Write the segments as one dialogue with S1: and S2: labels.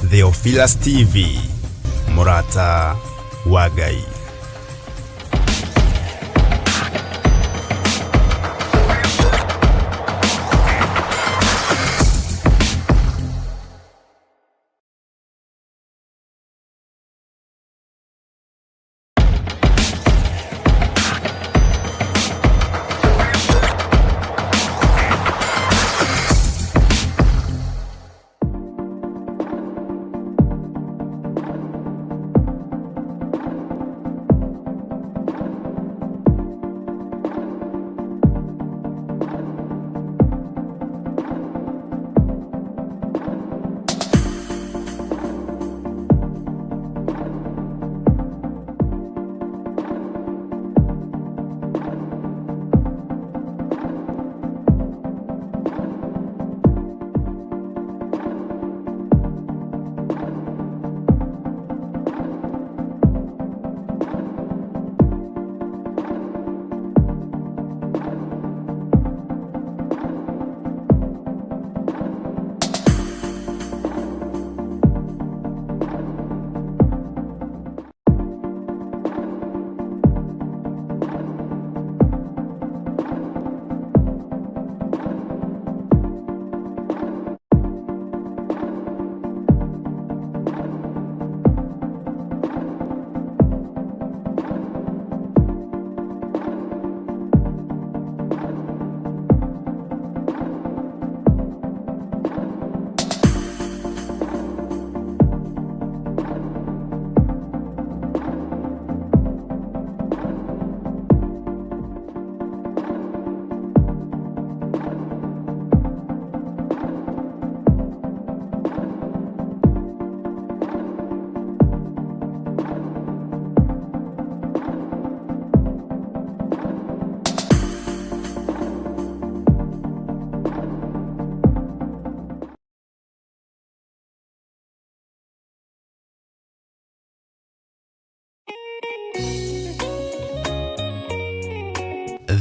S1: Theophilus TV, Murata wa Ngai.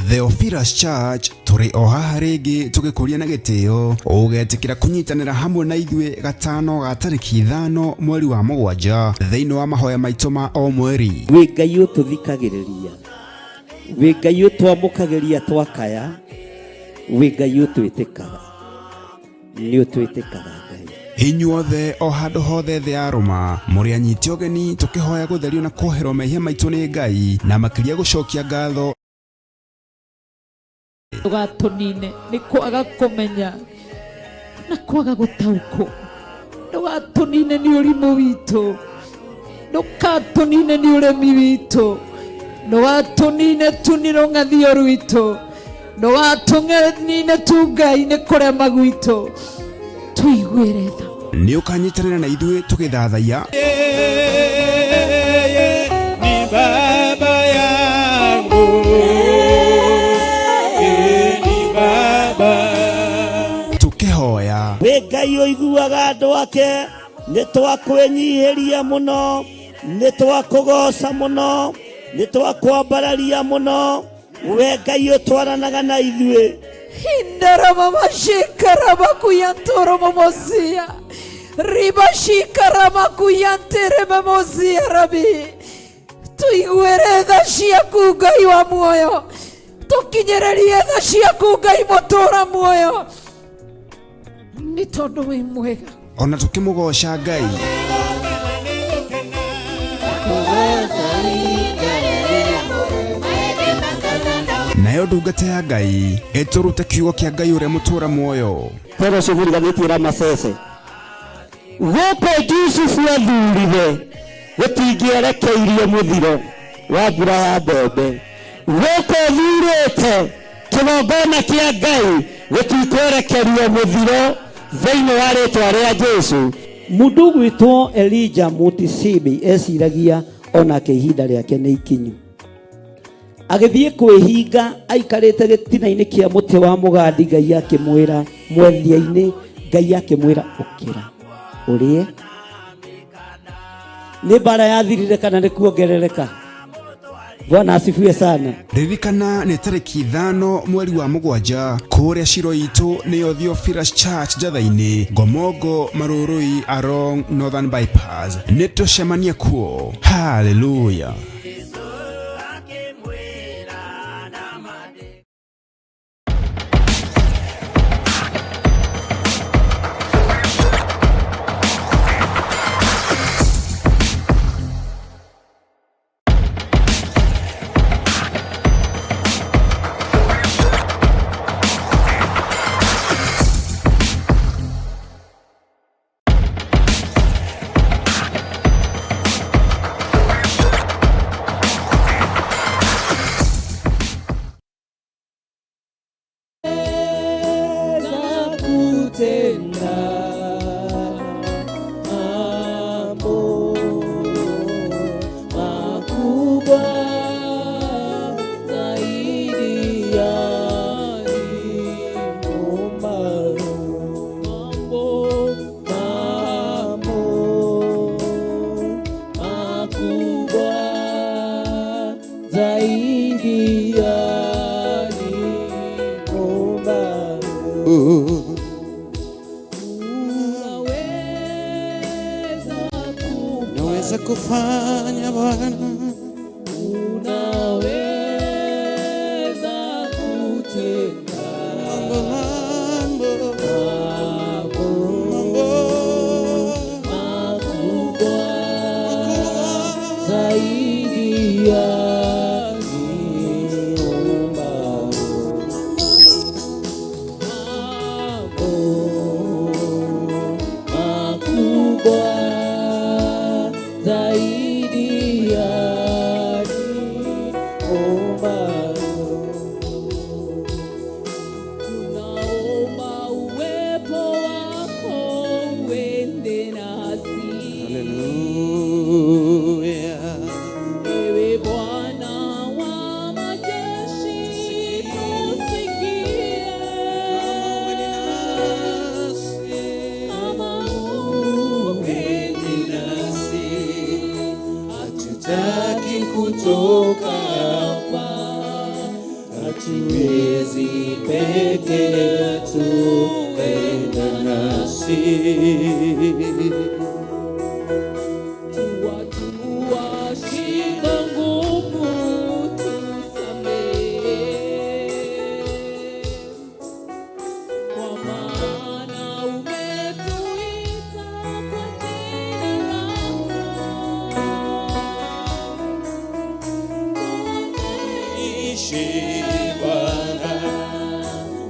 S1: Theophilus Church turi oha rĩngĩ tũgĩkũria na gĩtĩo ũgetikira kunyitanĩra hamwe na ithuĩ gatano ga tarĩki 5 mweri wa 7 thĩinĩ wa mahoya maitũ ma o mweri.
S2: Wĩ Ngai ũtũthikagĩrĩria, wĩ Ngai ũtwamũkagĩria twakaya, wĩ Ngai ũtwĩtĩkaga, nĩ ũtwĩtĩkaga Ngai.
S1: Inyuothe o handũ hothe thĩ ya Roma mũrĩ anyiti ũgeni tũkĩhoya gũtherio na kũoherwo mehia maitũ nĩ Ngai na makĩria gũcokia ngatho.
S3: Ndugatunine ni kwaga kumenya na kwaga gutaũkwo. Ndugatunine ni ũrimũ witũ, ndugatunine ni ũremi witũ, ndugatunine tuniro ng'athio rwitũ, ndugatunine tu Ngai nĩ kũrema gwitũ, tũiguĩre tha.
S1: Nĩ ũkanyitanĩra na ithuĩ tũgĩthathaiya
S4: ni baba yangu
S1: tukihoya.
S2: Wĩ Ngai ũiguaga andũ ake, nĩ twakwĩnyihĩria mũno, nĩ twakũgoca mũno, nĩ twakwambararia mũno, wĩ Ngai ũtwaranaga na ithuĩ.
S3: Hindarama mashikara makuyantoro mamosia, riba shikara makuyantere mamosia rabi. Tuiguĩre tha ciaku Ngai wa muoyo, tukinyererie tha ciaku Ngai mũtũra muoyo, nĩ tondũ wĩ mwega.
S1: Ona tukimũgoca Ngai nayo ndungata ya Ngai ĩtũrute kiugo kĩa Ngai ũrĩa mũtũra muoyo.
S2: Pero cuguriganĩtie Ramacece gũkũ Jusufu athurire gũtingĩerekeirie mũthiro wa mbura ya mbembe, gũkũ thurĩte kĩgongona kĩa Ngai gũtikwerekerio mũthiro thĩinĩ wa rĩtwa rĩa Jesu. Mũndũ gwĩtwo Elijah Mutisibi eciragia onake ihinda rĩake nĩ ikinyu, agĩthiĩ kwĩhinga aikarĩte gĩtina-inĩ kĩa mũtĩ wa mũgandi, Ngai akĩmwĩra mwethia-inĩ, Ngai akĩmwĩra ũkĩra ũrĩe. Nĩ mbara yathirire kana nĩ kuongerereka? Bwana asifiwe sana.
S1: Ririkana nĩ tarĩki 5 mweri wa mũgwanja kũrĩa ciro itũ nĩyo Theophilus Church Njatha-inĩ, Ngomongo, Marũrũi, along Northern Bypass. Nĩtũcemanie kuo. Hallelujah.
S4: Unaweza kufanya Bwana,
S3: unaweza kutenda
S4: mambo
S3: makubwa zaidi ya
S4: kutoka hapa, hatuwezi peke yetu, enda nasi.
S3: Shida ngumu tusamehe, kwa maana umetuita kwa jina
S4: Bwana,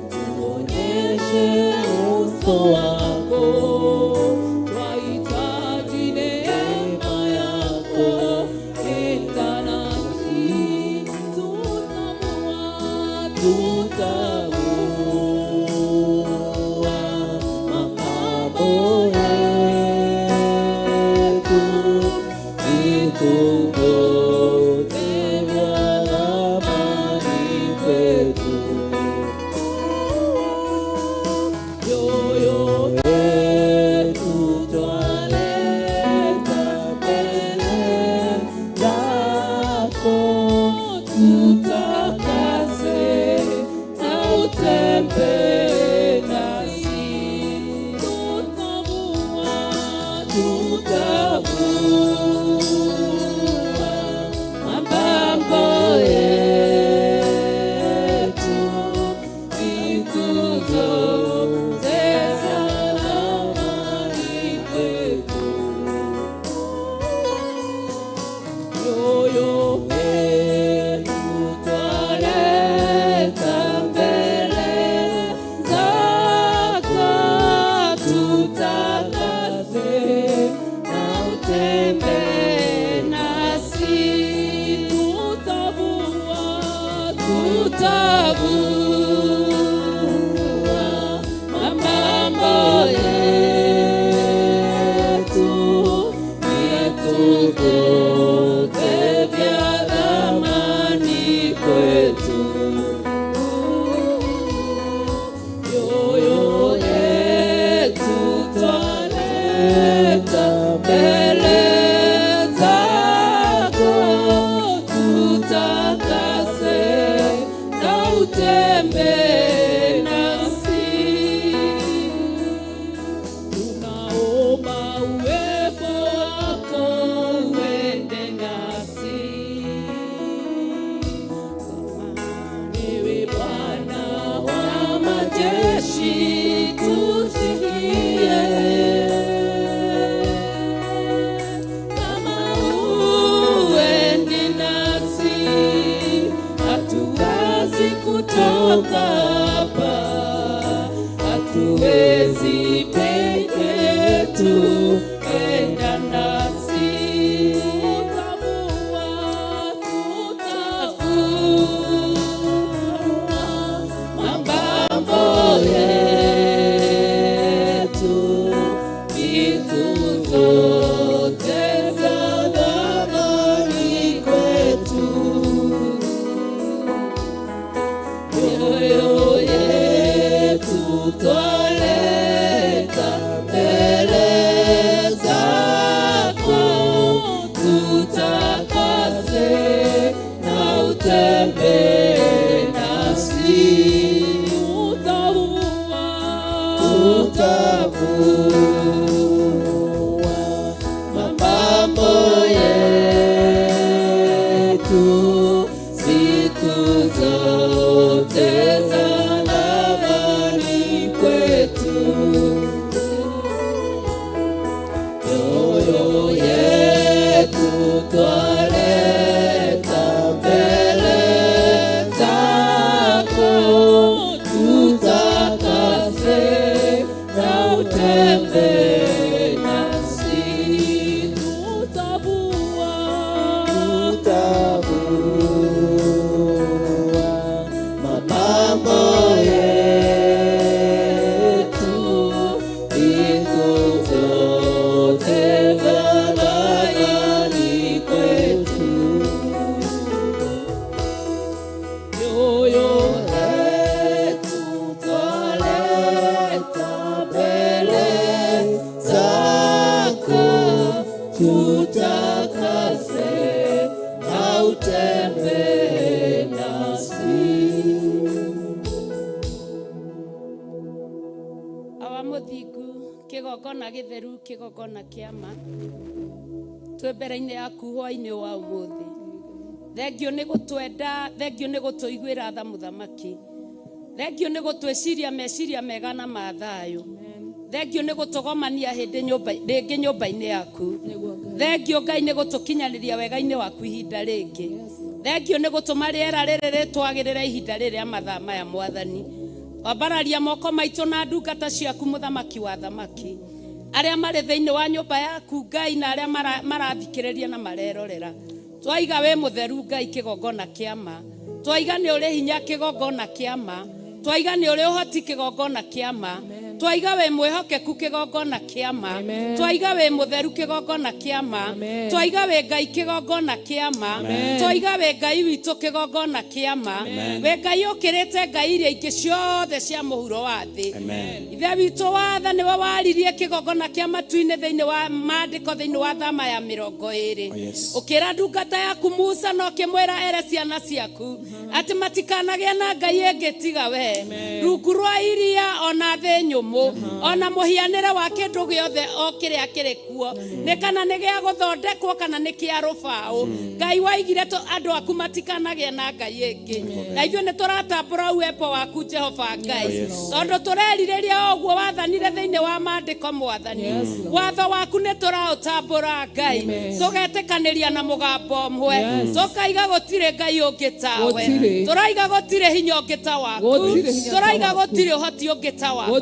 S3: tuonyeshe uso wako, twahitaji neema yako, enda nasi, tutambua mambo yetu, vitungote vya amani kwetu. Yo, yo.
S5: kigongona githeru kigongona kiama twe mbere-inĩ yaku hwaĩ-inĩ wa ũmũthĩ. Thengio nĩ gũtwenda, thengio nĩ gũtũiguĩra tha mũthamaki, thengio nĩ gũtwĩciria meciria mega na ma thayũ, thengio nĩ gũtũgomania hĩndĩ rĩngĩ nyũmba-inĩ yaku, thengio Ngai nĩ gũtũkinyanĩria wega-inĩ waku ihinda rĩngĩ, thengio nĩ gũtũma rĩera rĩrĩ rĩtwagĩrĩre ihinda rĩrĩa mathaa maya Mwathani. Wambararia moko maitũ na ndungata ciaku mũthamaki wa thamaki, arĩa marĩ thĩinĩ wa nyũmba yaku Ngai na arĩa marathikĩrĩria na marerorera. Twaiga we mũtheru Ngai kĩgongona kĩama, twaiga nĩ ũrĩ hinya kĩgongona kĩama, twaiga nĩ ũrĩ ũhoti kĩgongona kĩama, twaiga we mwĩhokeku kĩgongona kĩama, twaiga we mũtheru kĩgongona kĩama, twaiga we Ngai kĩgongona kĩama, twaiga we Ngai witũ kĩgongona kĩama, we Ngai ũkĩrĩte Ngai iria ingĩ ciothe cia mũhuro wa thĩ. Ithe witũ watha nĩwe waririe kĩgongona kĩa matu-inĩ thĩinĩ wa maandĩko thĩinĩ wa Thama ya 20 ũkĩra ndungata yaku Musa na ũkĩmwĩra ere ciana ciaku atĩ matikanagĩa na Ngai ĩngĩ tiga we, rungu rwa iria ona thĩ nyũmũ ona mũhianĩre wa kĩndũ gĩothe o kĩrĩa kĩrĩ kuo, nĩ kana nĩ gĩa gũthondekwo kana nĩ kĩa rũbaũ. Ngai waigire andũ aku matikanagĩa na Ngai ĩngĩ, na ithuĩ nĩ tũratambũra uwepo waku Jehova Ngai, tondũ tũrerirĩria ũguo wathanire thĩinĩ wa maandĩko Mwathani. Watho waku nĩ tũraũtambũra Ngai, tũgetĩkanĩria na mũgambo ũmwe, tũkaiga gũtirĩ Ngai ũngĩ tawe, tũraiga gũtirĩ hinya ũngĩ ta waku, tũraiga gũtirĩ ũhoti ũngĩ ta waku,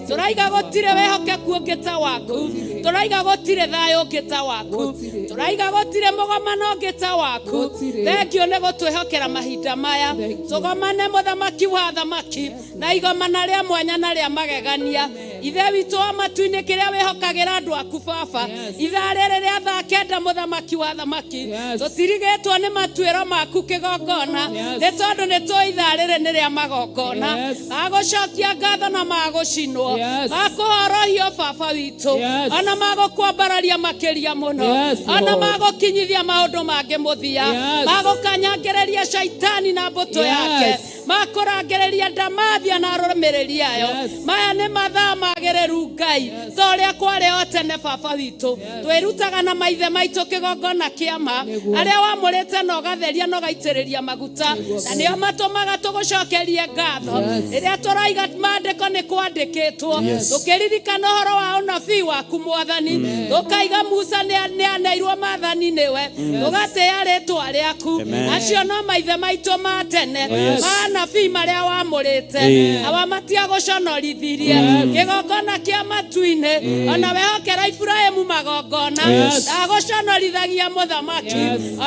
S5: tũraiga gũtirĩ wehokeku ũngĩ ta waku, tũraiga gũtirĩ thayũ ũngĩ ta waku, tũraiga gũtirĩ mũgomano ũngĩ ta waku. Thengio nĩ gũtwĩhokera mahinda maya, tũgomane mũthamaki wa thamaki na igomana rĩa mwanya na rĩa magegania. Ithe witũ wa matu-inĩ kĩrĩa wĩhokagĩra andũ aku Baba, ithaa rĩrĩ rĩa thaa kenda mũthamaki wa thamaki, tũtirigĩtwo nĩ matuĩro maku kĩgongona, nĩ tondũ nĩ tũĩ ithaa rĩrĩ nĩ rĩa magongona agũcokia ngatho na magũcinwo, akũhorohio Baba witũ, ona magũkwambararia makĩria mũno, ona magũkinyithia maũndũ mangĩ mũthia, magũkanyangĩrĩria shaitani na mbũtũ yake, makorangereria ndamathia na aromereria yo maya ne mathaa magereru Ngai toria kware otene baba witu twirutaga na maithe maitu kigongona kiama aria wamurite no gatheria no gaitiriria maguta na nio matumaga tugucokerie ngatho iria turaiga mandiko ni kwandikitwo tukiririkana horo wa unabii waku mwathani tukaiga Musa ni aneirwo mathani niwe tugateya ritwa riaku acio no maithe maitu ma tene anabii maria wamurite awa matiaguconorithirie kigongona kia matuine ona wehokera Ibrahimu magongona aguconorithagia muthamaki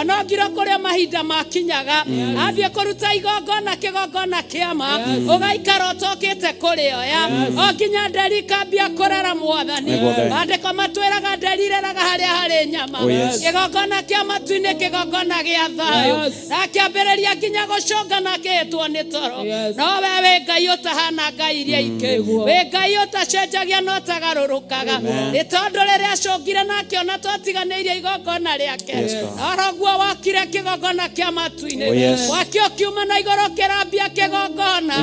S5: ona ngiro kuria mahinda makinyaga athie kuruta igongona kigongona kiama ugaikara utokite kurioya okinya nderi kambia kurera mwathani andiko matwiraga nderireraga haria hari nyama kigongona kia matuine kigongona gia thayo akiambiriria kinya gucongana kitwo ni toro no we Ngai utahana Ngai iria ingi we Ngai utacenjagia no tagarurukaga ni tondu riria acongire nake ona twatiganirie igongona riake araguo wakire kigongona kia matuine wakio kiuma na igoro kirambia kigongona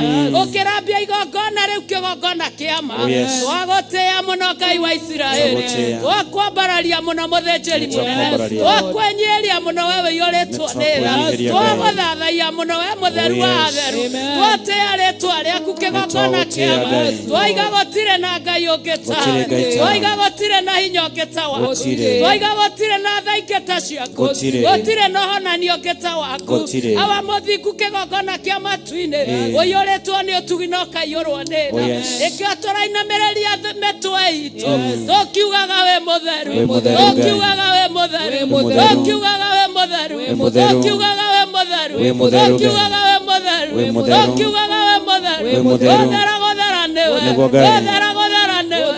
S5: ukirambia igongona riu kigongona kiama twagutia muno Ngai wa Israeli twakwambararia muno muthenjeri munene twakwenyeria muno wewe yoretwo nira twaguthathaia muno we mutheru wa atheru twatia ritwa riaku kigongona kiama twaiga gutire na Ngai ungi tawe twaiga gutire na hinya ungi ta waku twaiga gutire na thaike ta ciaku gutire no honani ungi ta waku awa muthingu kigongona kia matuine uyoretwo ni utugino kaiyurwo nira ikio turainamereria metwe itu tukiugaga we mutheru tukiugaga we mutheru tukiugaga we mutheru tukiugaga we mutheru tukiugaga we mutheru tukiugaga we mutheru gothera newe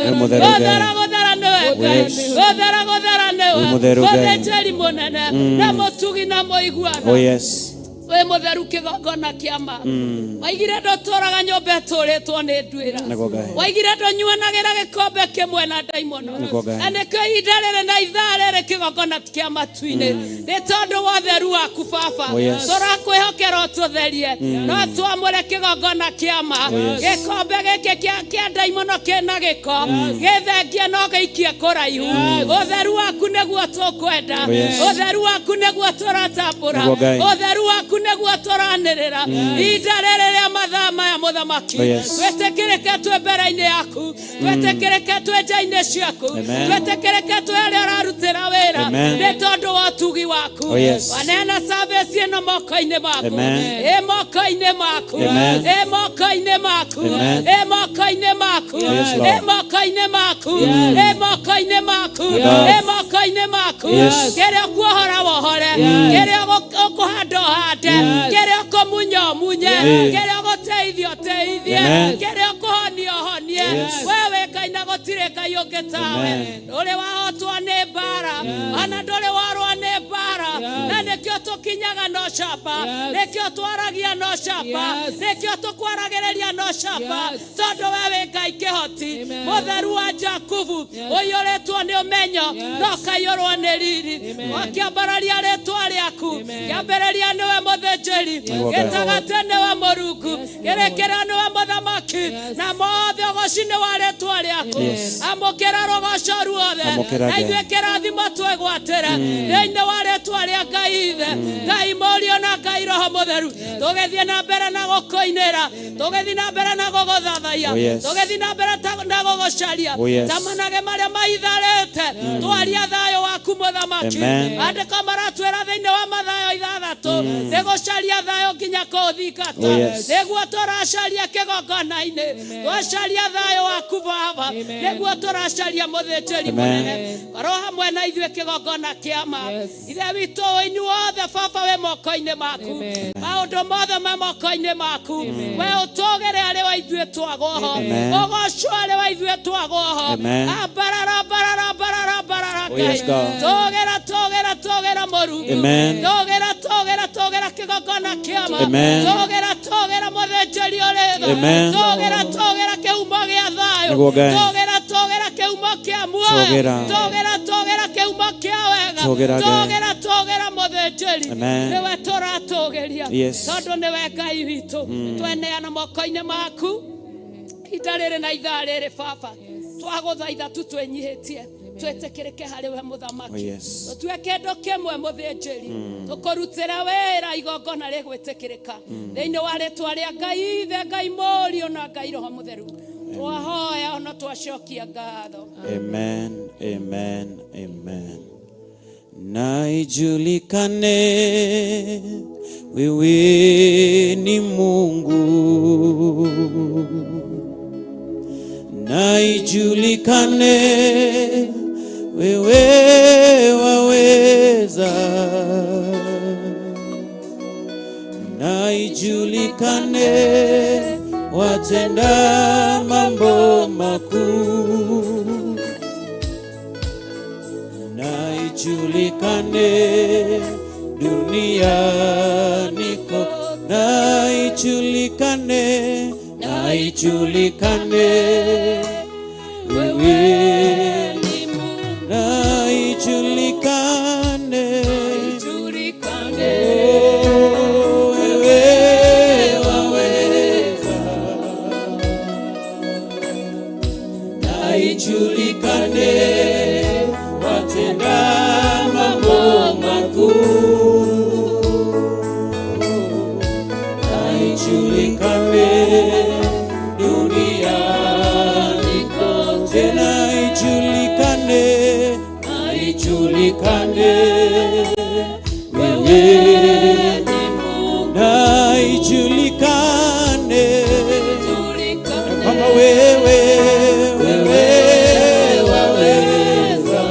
S5: gothera newe gothenjeri munene na mutugi na muiguano we mutheru kigongona kiama waigire ndo toraga nyombe turitwo ni ndwira waigire ndo nyuanagira gikombe kimwe na daimono aneke idarere na itharere kigongona kia matuine ni tondu wotheru waku baba turakwihokera tutherie no twamure kigongona kiama gikombe giki kia daimono kina giko githengie no giikie kuraihu utheru waku niguo tukwenda utheru waku niguo turatambura utheru waku neguo toranirira idarere ya mathama ya muthamaki twetekereke twe mbere-ini yaku twetekereke twe nja-ini ciaku twetekereke twe aria ararutira wira ni tondu wa utugi waku wanena service ino moko-ini maku moko-ini maku moko-ini maku moko-ini maku moko-ini maku moko-ini maku moko-ini maku keria kuohora wohore keria ukuhanda hande keria komunyo munye keria goteithio teithie keria kuhonio honie wewe Ngai na gotire Ngai ungi tawe uri wahotwo ni mbara ana nduri warwa ni mbara na nikio tukinyaga no camba nikio twaragia no camba nikio tukwaragereria no camba tondu wewe Ngai kihoti mutheru wa Jakubu uyoretwo ni umenyo no kaiyurwo ni riri wakiambararia ritwa riaku kiambararia niwe muthenjeri gitagatene wa Murungu gerekera niwe muthamaki na mothe ugoci-ini wa ritwa riaku amukira rogoco ruothe na ithuĩ kĩrathimo twĩgwatĩre thĩinĩ wa rĩtwa rĩa Ngai ithe Ngai Mũriũ na Ngai Roho Mũtheru tũgĩthiĩ na mbere na gũkũinĩra tũgĩthiĩ na mbere na gũgũthathaiya tũgĩthiĩ na mbere na gũgũcaria tamanage marĩa maitharĩte twaria thayũ waku mũthamaki andĩko maratwĩra thĩinĩ wa Mathayo 6 nĩ gũcaria thayũ nginya kũũthingata nĩguo tũracaria kĩgongona-inĩ twacaria thayũ waku Baba nĩguo tũracaria mũthĩnjĩri mũnene korwo hamwe na ithuĩ kĩgongona kĩama ithe witũ inyuothe Baba we moko-inĩ maku maũndũ mothe me moko-inĩ maku we ũtũgĩre arĩ wa ithuĩ twagwo ho ũgocwo arĩ wa ithuĩ twagwo ho ambarara barara barara barara tũgĩra Mũrungu tũgĩra kĩgongona kĩama tũgĩra mũthĩnjĩri ũrĩ tho tũgĩra kĩhumo gĩa thayũ tũgĩra kĩhumo kĩa muoyo tũgĩra kĩhumo kĩa wega togera muthinjiri niwe turatugeria tondu niwe Ngai witu tweneana moko-ini maku ihinda riri na ithaa riri Baba twaguthaitha tu twenyihitie twetikirike hari we muthamaki tutue kindu kimwe muthinjiri tukurutire wira igongona rigwitikirika thiini wa ritwa ria Ngai ithe Ngai Mũriũ na Ngai Roho Mũtheru twahoya ona twacokia ngatho.
S4: Amen, amen, amen. Na ijulikane wewe ni Mungu, na ijulikane wewe waweza, na ijulikane watenda mambo makuu, na ijulikane duniani kote, na ijulikane wewe ni Mungu, na ijulikane wewe waweza, na ijulikane watenda mambo makuu, na ijulikane duniani kote, na ijulikane wewe ni Mungu, na ijulikane kwamba wewe waweza,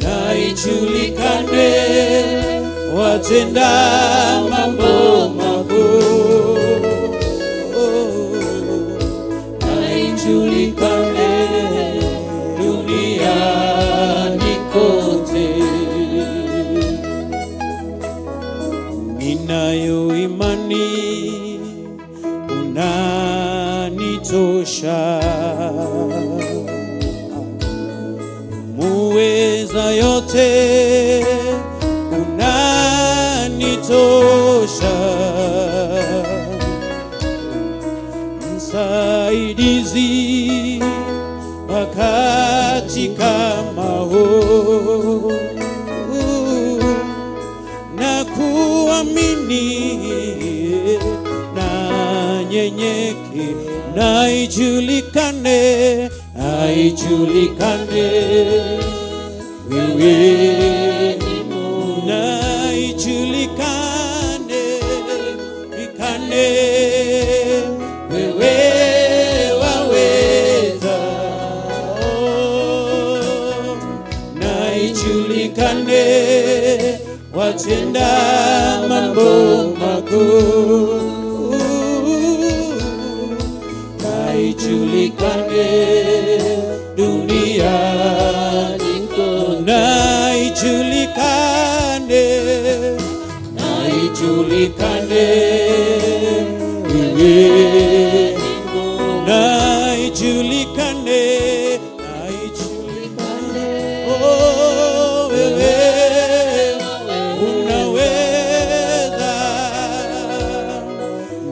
S4: na ijulikane watenda mambo makuu, na ijulikane duniani kote. Ninayo imani unanitosha, muweza yote unanitosha, msaidizi wakati kama huu, na kuamini na nyenyeke, na ijulikane wewe ni Mungu, na ijulikane wewe waweza, na ijulikane watenda mambo makuu, na ijulikane duniani kote, na ijulikane wewe, na ijulikane oh wewe unaweza,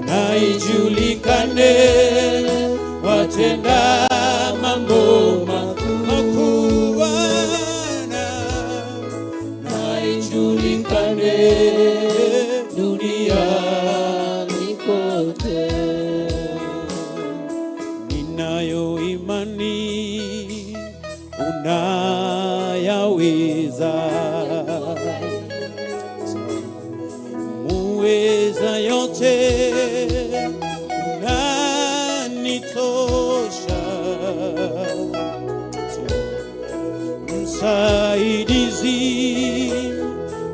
S4: na ijulikane watenda mambo makuu Bwana, na ijulikane duniani kote. Ninayo imani unayaweza, muweza yote unanitosha, msaidizi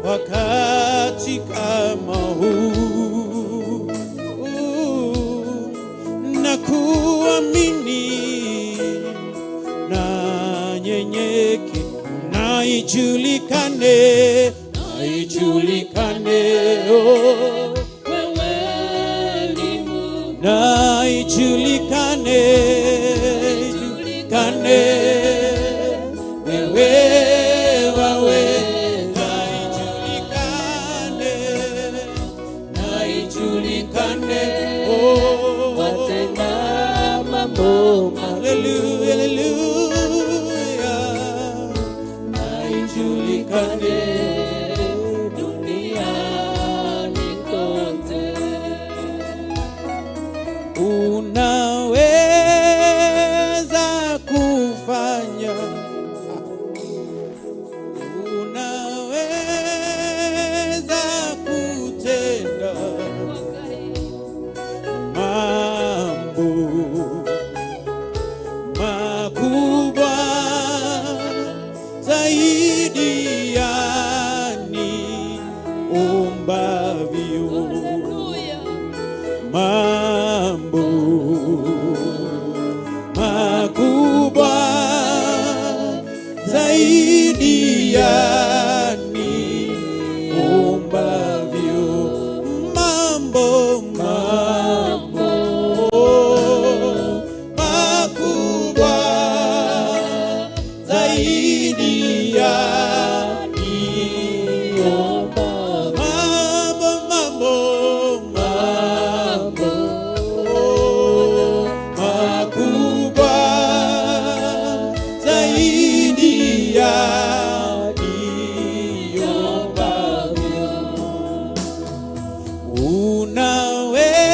S4: wakati kama huu, na kuamini na nyenyeke, na ijulikane oh wewe ni Mungu, na ijulikane unaweza kufanya, unaweza kutenda mambo makubwa zaidi ya niombavyo. Mambo makubwa zaidi ya niombavyo. Mambo makubwa zaidi ya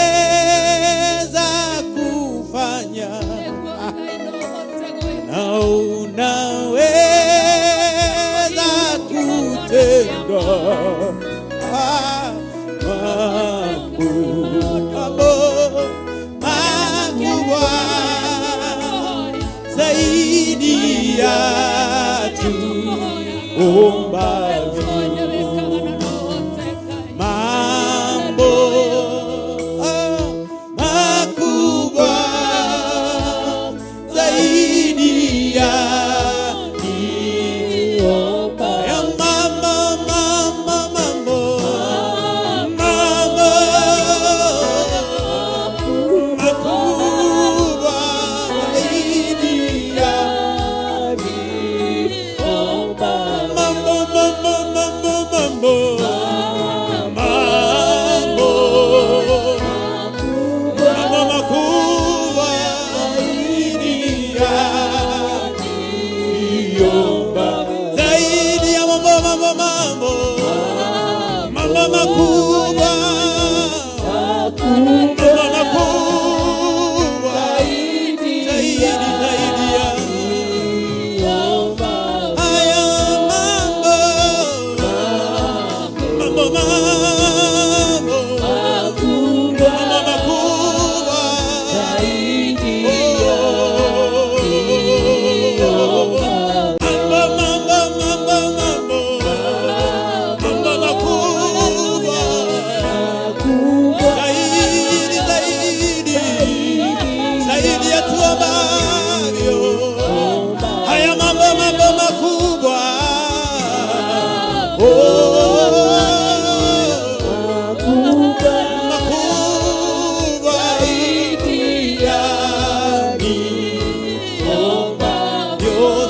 S4: unaweza kufanya na unaweza kutenda mambo makubwa zaidi ya tuombavyo. Mambo makubwa zaidi ya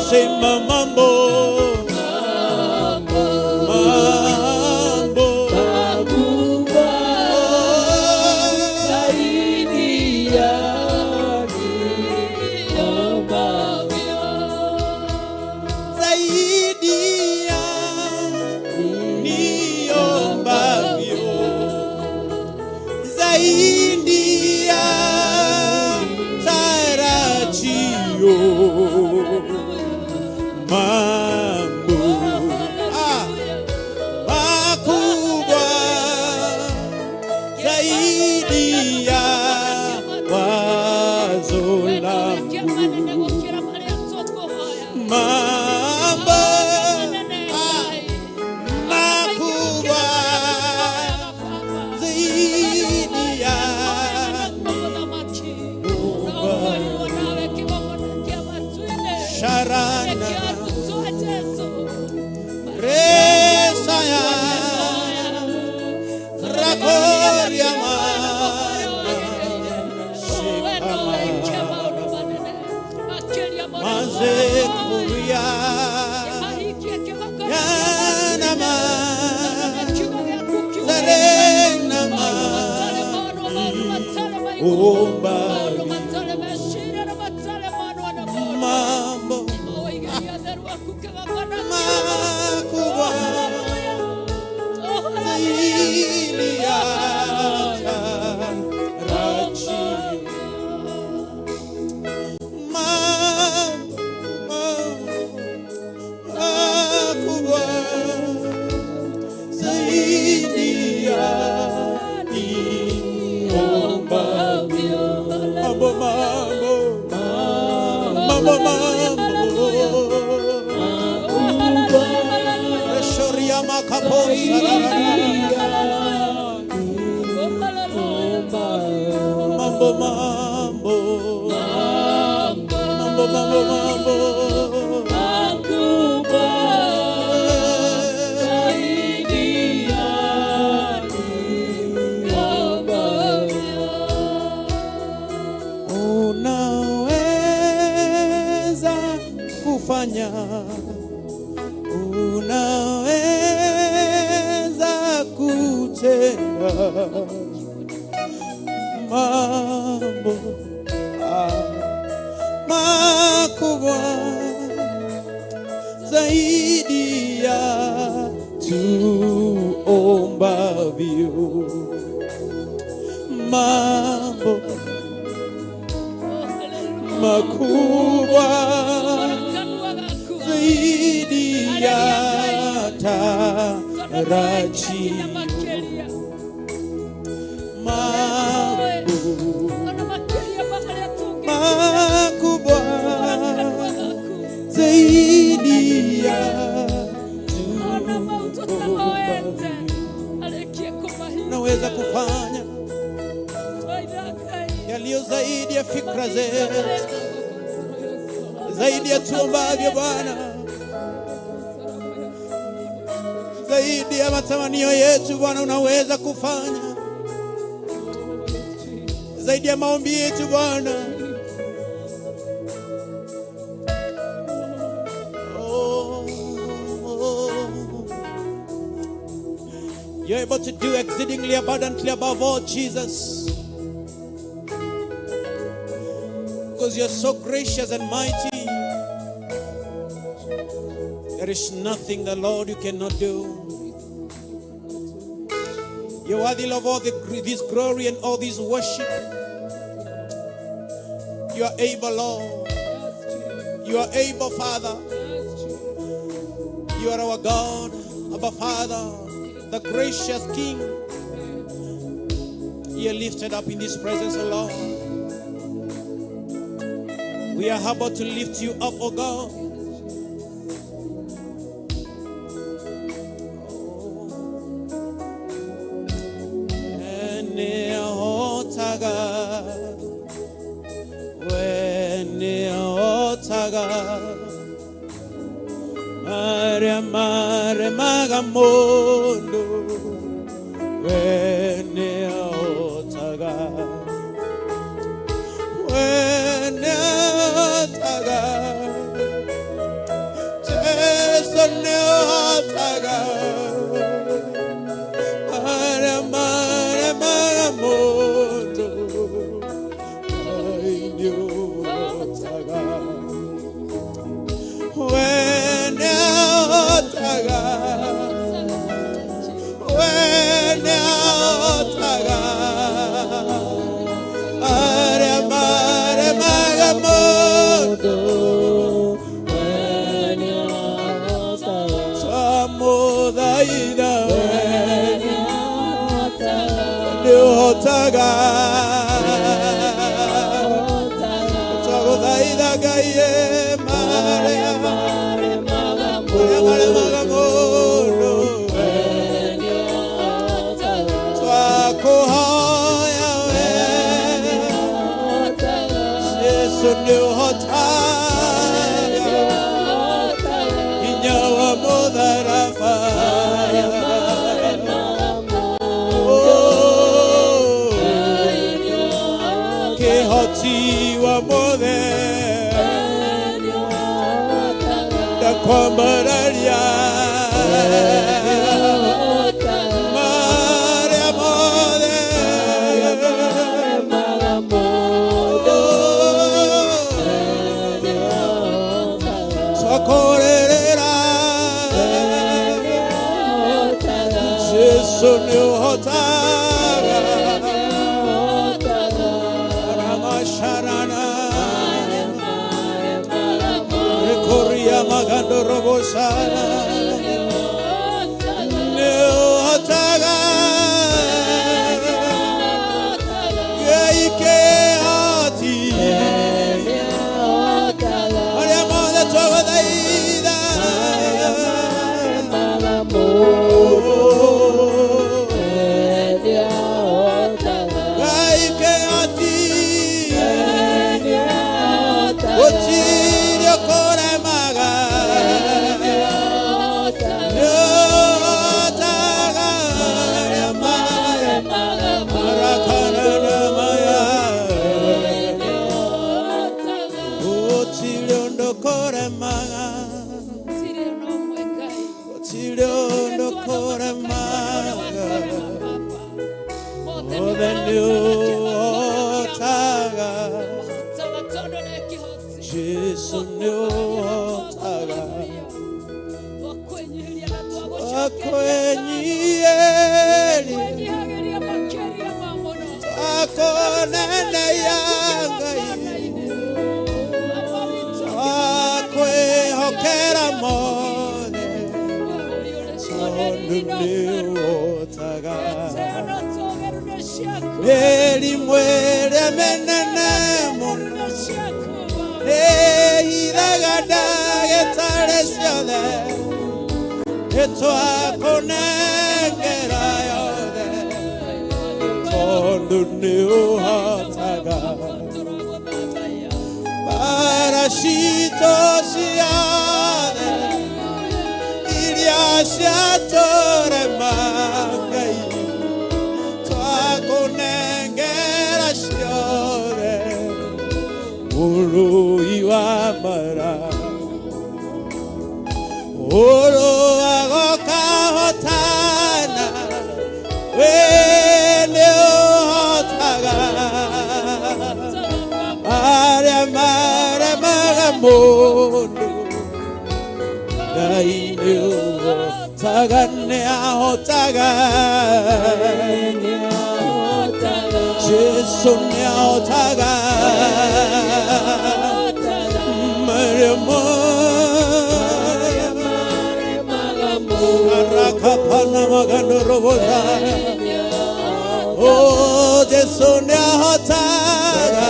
S4: sema mambo makubwa zaidi ya niombavyo, zaidi ya niombavyo, zaidi ya tarajio. Mambo makubwa zaidi ya wazo langu. Mambo makubwa zaidi ya Sharana Resaya Rakoria Mazekuria Yanama Zarenama Omba Mambo makubwa zaidi ya tarajio. mambo Reshoria makaposa unaweza kufanya, unaweza kutenda mambo makubwa zaidi ya tuombavyo, mambo makubwa zaidi ya tarajio, makubwa zaidi ya naweza kufanya yaliyo zaidi ya fikra zetu, zaidi ya tuombavyo Bwana, zaidi ya matamanio yetu Bwana, unaweza kufanya zaidi ya maombi yetu Bwana. You're able to do exceedingly abundantly above all, Jesus, because you're so gracious and mighty. There is nothing, the Lord, you cannot do. You're worthy of all this glory and all this worship. You are able, Lord. You are able, Father. You are our God, our Father, the gracious King. You are lifted up in this presence, O Lord. We are able to lift you up, O God. Mare magamondo wene otaga Jesu ne otaga mare magamondo wene otaga mene yangai akwe hokera mone tondu ni otaga meri mwere menene mona iragada getare siale eto akonengera yode tondu ni otaga parashito siade iliashatore magai twakonengera siade ulu iwamara ulu agoka hotana wene hotaga are mare magamondo daine hotaga ne hotaga Jesu ne hotaga mare Arakapana magano roboza Oh Jesu ne hotaga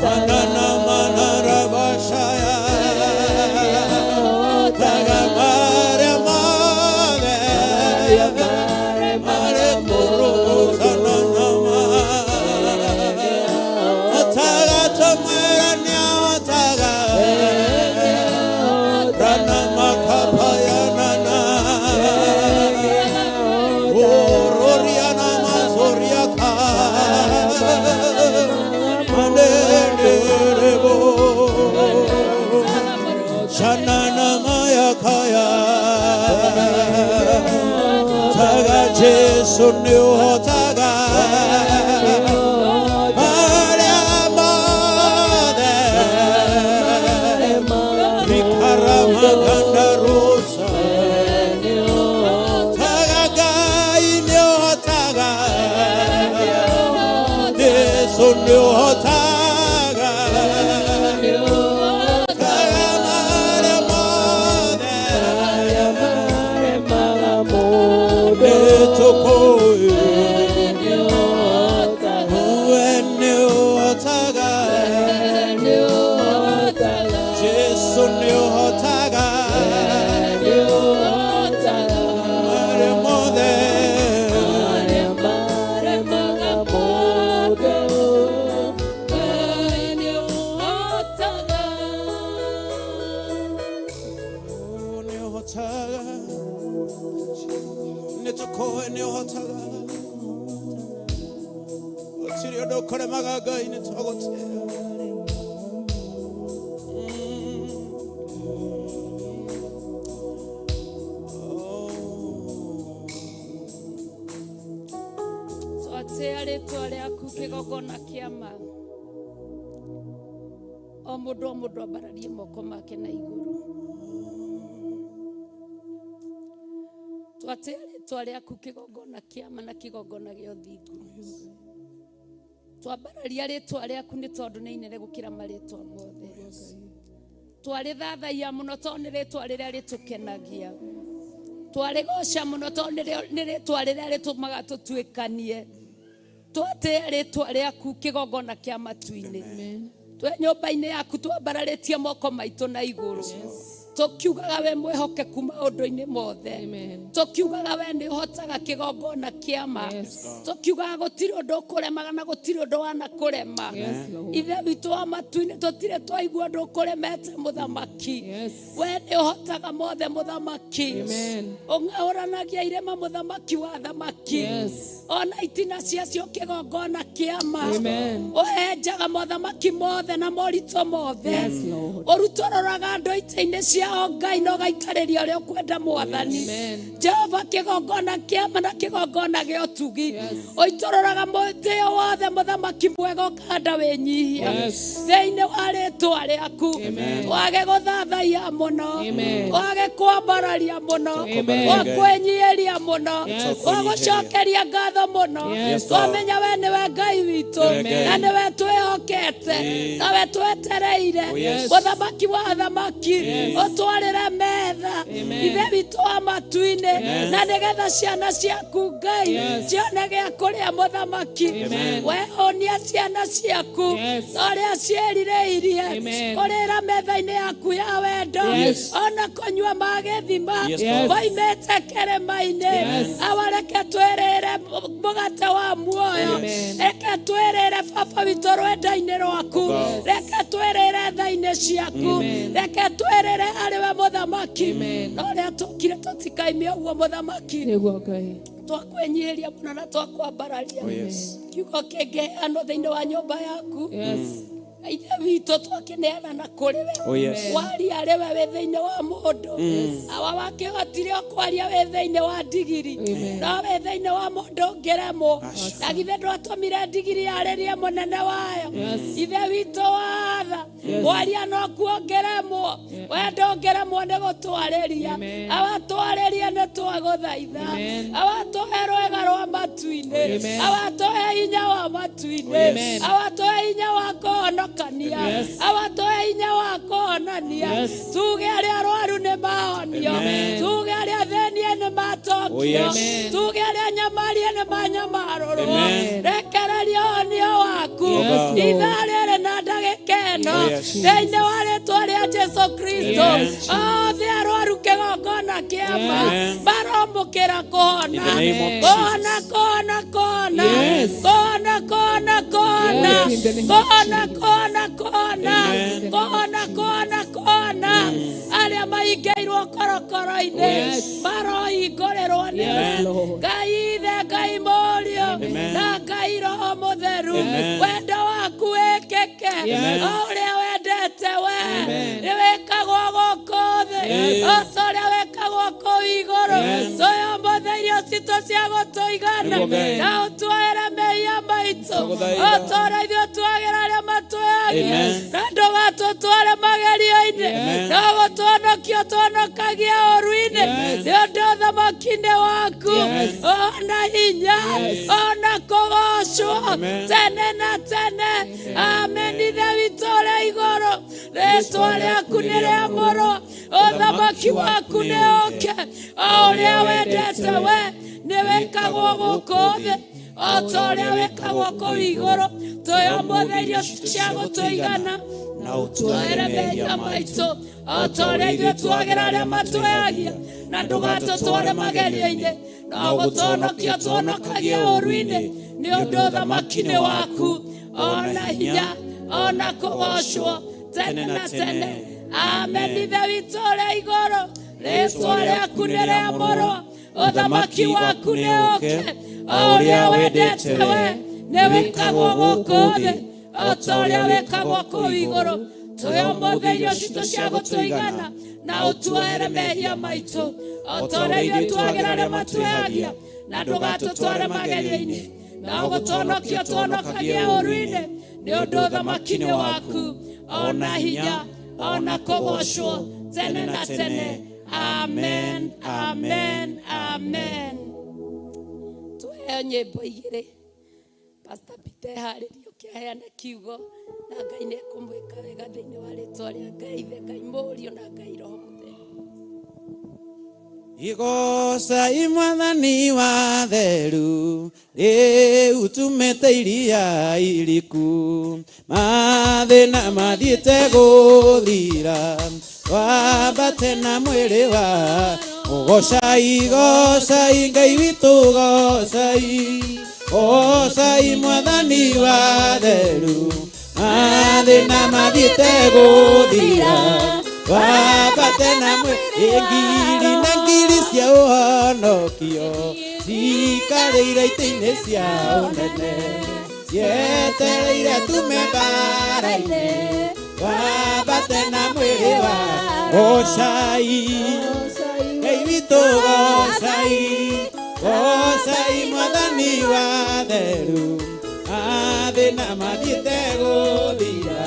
S4: Tanana manara bashaya Taga mare mare Mare moro sanana Taga tomera ne hotaga Rana makapaya nana Ororiana mazoriaka Manelebo Shanana mayakaya Taga Jesu ni hotaga Maganda rosa taga gai nyo taga Jesu nyo taga taga mare mode etoko nyo taga Jesu nyo taga mare mode nyo taga netoko nyo taga otiri odo kore magaga ine togote
S5: Tore akukigogona kiama o mundu abararie moko make na iguru twatare akukigogona kiama na kigogona gyo thingu twabararia ritwa riaku ni tondu ni inene gukira maritwa mothe twarithathaia muno tondu ni ritwa riria ritukenagia twarigoca muno tondu ni ritwa riria ritumaga tutwikanie Twate ritwa riaku kigogona kia matu-ini twe nyumba-ini yaku twambararitie moko maitu na iguru tukiugaga we mwihokeku maundu-ini mothe tukiugaga we ni hotaga kigogona kiama tukiugaga gutiri undu ukuremaga na gutiri undu wana kurema ithe witu wa matu-ini tutire twaigua undu ukuremete muthamaki we ni hotaga mothe muthamaki ung'auranagia irema muthamaki wa thamaki ona itina ciacio kigogona kiama uhenjaga muthamaki mothe na morito mothe urutororaga andu ita-ini ciao Ngai no gaikariria uria ukwenda mwathani Jehova kigogona kiama na kigogona gyo tugi oitororaga mutio wothe muthamaki mwega ukanda winyihia thiini wa ritwa riaku wage guthathaia muno wage kwambararia muno wakwenyiheria muno wagucokeria ngatho ngatho muno twamenya we niwe Ngai witũ na niwe twĩhokete na we twetereire mũthamaki wa athamaki ũtwarĩre metha ithe witũ wa matu-inĩ na nĩgetha ciana ciaku Ngai cione gĩa kũrĩa mũthamaki we onia ciana ciaku ũrĩa ciĩrirĩirie kũrĩra metha-inĩ yaku ya wendo ona kũnyua magĩthima moimĩte kĩrĩma-inĩ awareke twĩrĩre mũgate wa muoyo reke twĩrĩre baba witũ rwenda-inĩ rwaku reke twĩrĩre tha-inĩ ciaku reke twĩrĩre arĩwe mũthamaki na ũrĩa tũkire tũtikaime ũguo mũthamaki twakwenyihiria mũno na twakwambararia kiugo kĩngĩheanwo thĩinĩ wa nyũmba yaku ithe witũ twakineana na kũrĩ we waria arĩwe wĩ thĩinĩ wa mũndũ awa wakĩhotire kwaria wĩ thĩinĩ wa ndigiri no wĩ thĩinĩ wa mũndũ ngĩremwo na githĩ ndwatũmire ndigiri yarĩrie mũnene wayo ithe witũ watha waria no kuongeremwo we ndũngeremwo nĩ gũtwarĩria awatwarĩrie nĩ twagũthaitha awatũhe rwega rwa matu-inĩ awatũhe hinya wa matu-inĩ awatũhe hinya wa kũhonoka awatoe hinya wa kuonania tuge arĩa arwaru nĩ mahonio tuge arĩa athĩnie nĩ matokio tuge arĩa anyamarie nĩ manyamarũrwo rekereria ũhonio waku ithaa rĩrĩ na ndagĩka ĩno thĩinĩ wa rĩĩtwa rĩa Jesũ Kristo othe arwaru kĩgongona kĩama maromũkĩra kũhona kũhona kũhona kũhona kũhona kũhona kũhona kũhona kona arĩa maingĩirwo korokoro-inĩ marohingũrĩrwo nĩwe Ngai ithe Ngai mũriũ na Ngai roho mũtheru wendo waku wĩkĩke o ũrĩa wendete we nĩ wĩkagwo gũkũ thĩ o ta ũrĩa wĩkagwo kũu igũrũ twĩyũmbũthĩirie citũ cia gũtũigana na ũtwoere mehia maitũ o ta ũrĩa ithuĩ twagĩra arĩa matwĩagia na ndũgatũtware magerio-inĩ no gũtũhonokia ũtũhonokagia ũru-inĩ nĩ ũndũ ũthamaki-inĩ waku ona hinya ona kũgocwo tene na tene amen ithe witũ ũrĩ igũrũ rĩĩtwa rĩaku nĩ rĩamũrwo ũthamaki waku nĩ ũke o ũrĩa wendete we nĩ wĩkagwo gũkũ thĩ o ta ũrĩa wĩkagwo kũu igũrũ twĩyũmbũthĩirie cia gũtũigana na ũtwoere mehia maitũ o ta ũrĩa ithuĩ twagĩra arĩa matwĩagia na ndũgatũtware magerio-inĩ no gũtũhonokia ũtũhonokagia ũru-inĩ nĩ ũndũ ũthamaki-inĩ waku ona hinya ona kũgocwo tene na tene amen ithe witũ ũrĩ igũrũ rĩĩtwa rĩaku nĩ rĩamũrwo ũthamaki waku nĩ ũke o ũrĩa wendete we nĩ wĩkagwo gũkũ thĩ o ta ũrĩa wĩkagwo kũu igũrũ twĩyũmbũthĩirie citũ cia gũtũigana na ũtwoere mehia maitũ o ta ũrĩa ithuĩ twagĩra arĩa matwĩagia na ndũgatũtware magerio-inĩ no gũtũhonokia ũtũhonokagia ũru-inĩ nĩ ũndũ ũthamaki-inĩ waku ona hinya ona kũgocwo tene na tene amen amen amen tuheo nyĩmbo igĩrĩ Pastor Peter harĩrio kĩheane kiugo na Ngai nĩ ekũmwĩka wega thĩinĩ wa rĩĩtwa rĩa Ngai ithe Ngai mũriũ na Ngai roho mũtheru
S4: igocai mwathani wa theru rĩu tumĩte iria iriku mathĩna mathiĩte gũthira wambate na mwĩrĩ wa gocai gocai Ngai witũ gocai gocai mwathani wa theru mathĩna mathiĩte gũthira wambate na mwĩrĩ ngiri na ngiri cia ũhonokio cikarĩire itĩ-inĩ cia ũnene cietereire tume mbara-inĩ wambate na mwĩrĩ wa gocai Ngai witũ gocai gocai mwathani wa theru mathĩna mathiĩte gũthira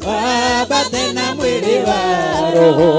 S4: wambate na mwĩrĩ wa roho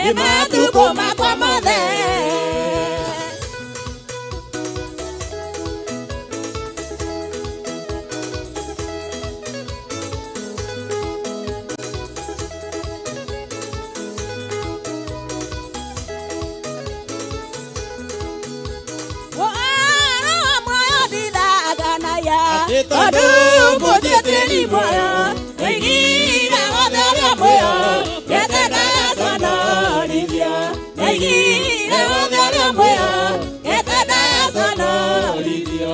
S6: Ematuko makwamothe. Adu mujete moyo, egira odara moyo, yetena sana livia, egira odara moyo, yetena sana livia.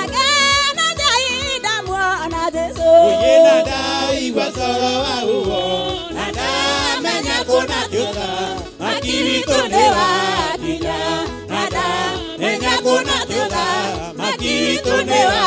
S6: Agana dai damwa na deso, uyena dai wasoro wahuo, nada menya kona tuka, makiri tundewa kija, nada menya kona tuka, makiri tundewa.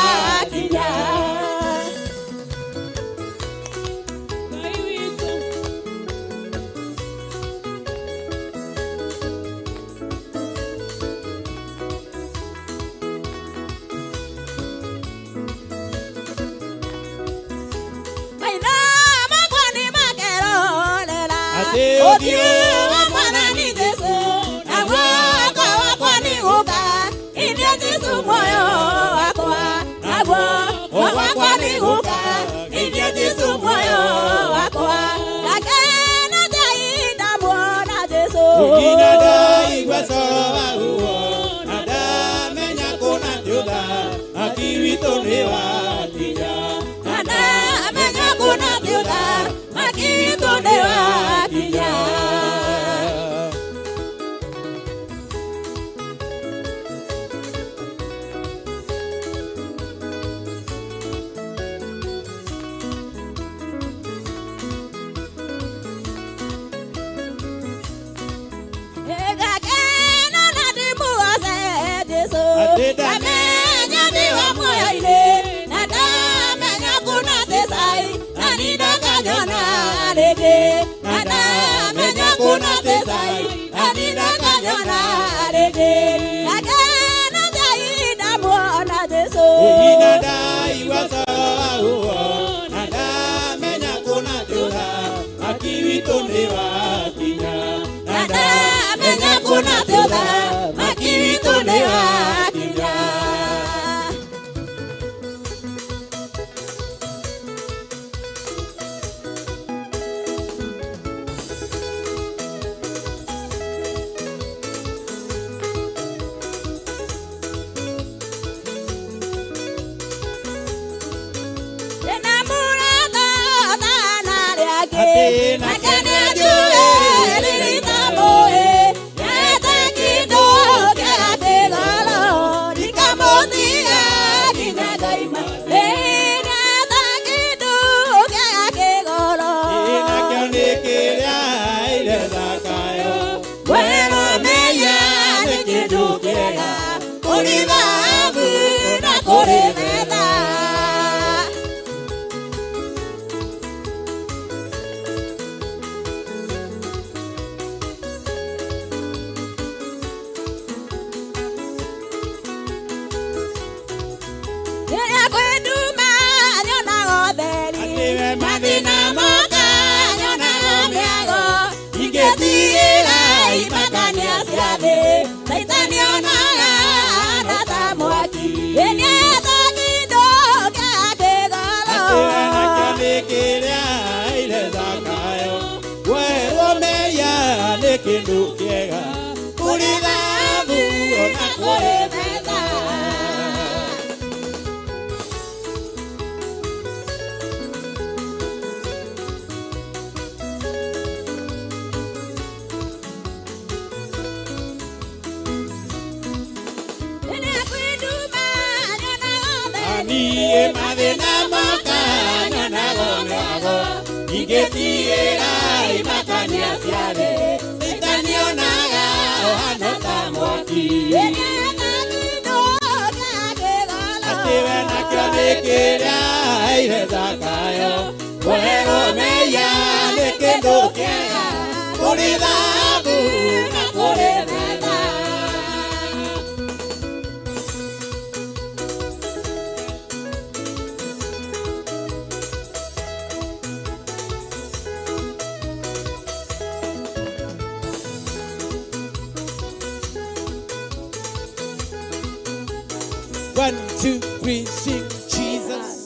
S4: 1, 2, 3, sing Jesus.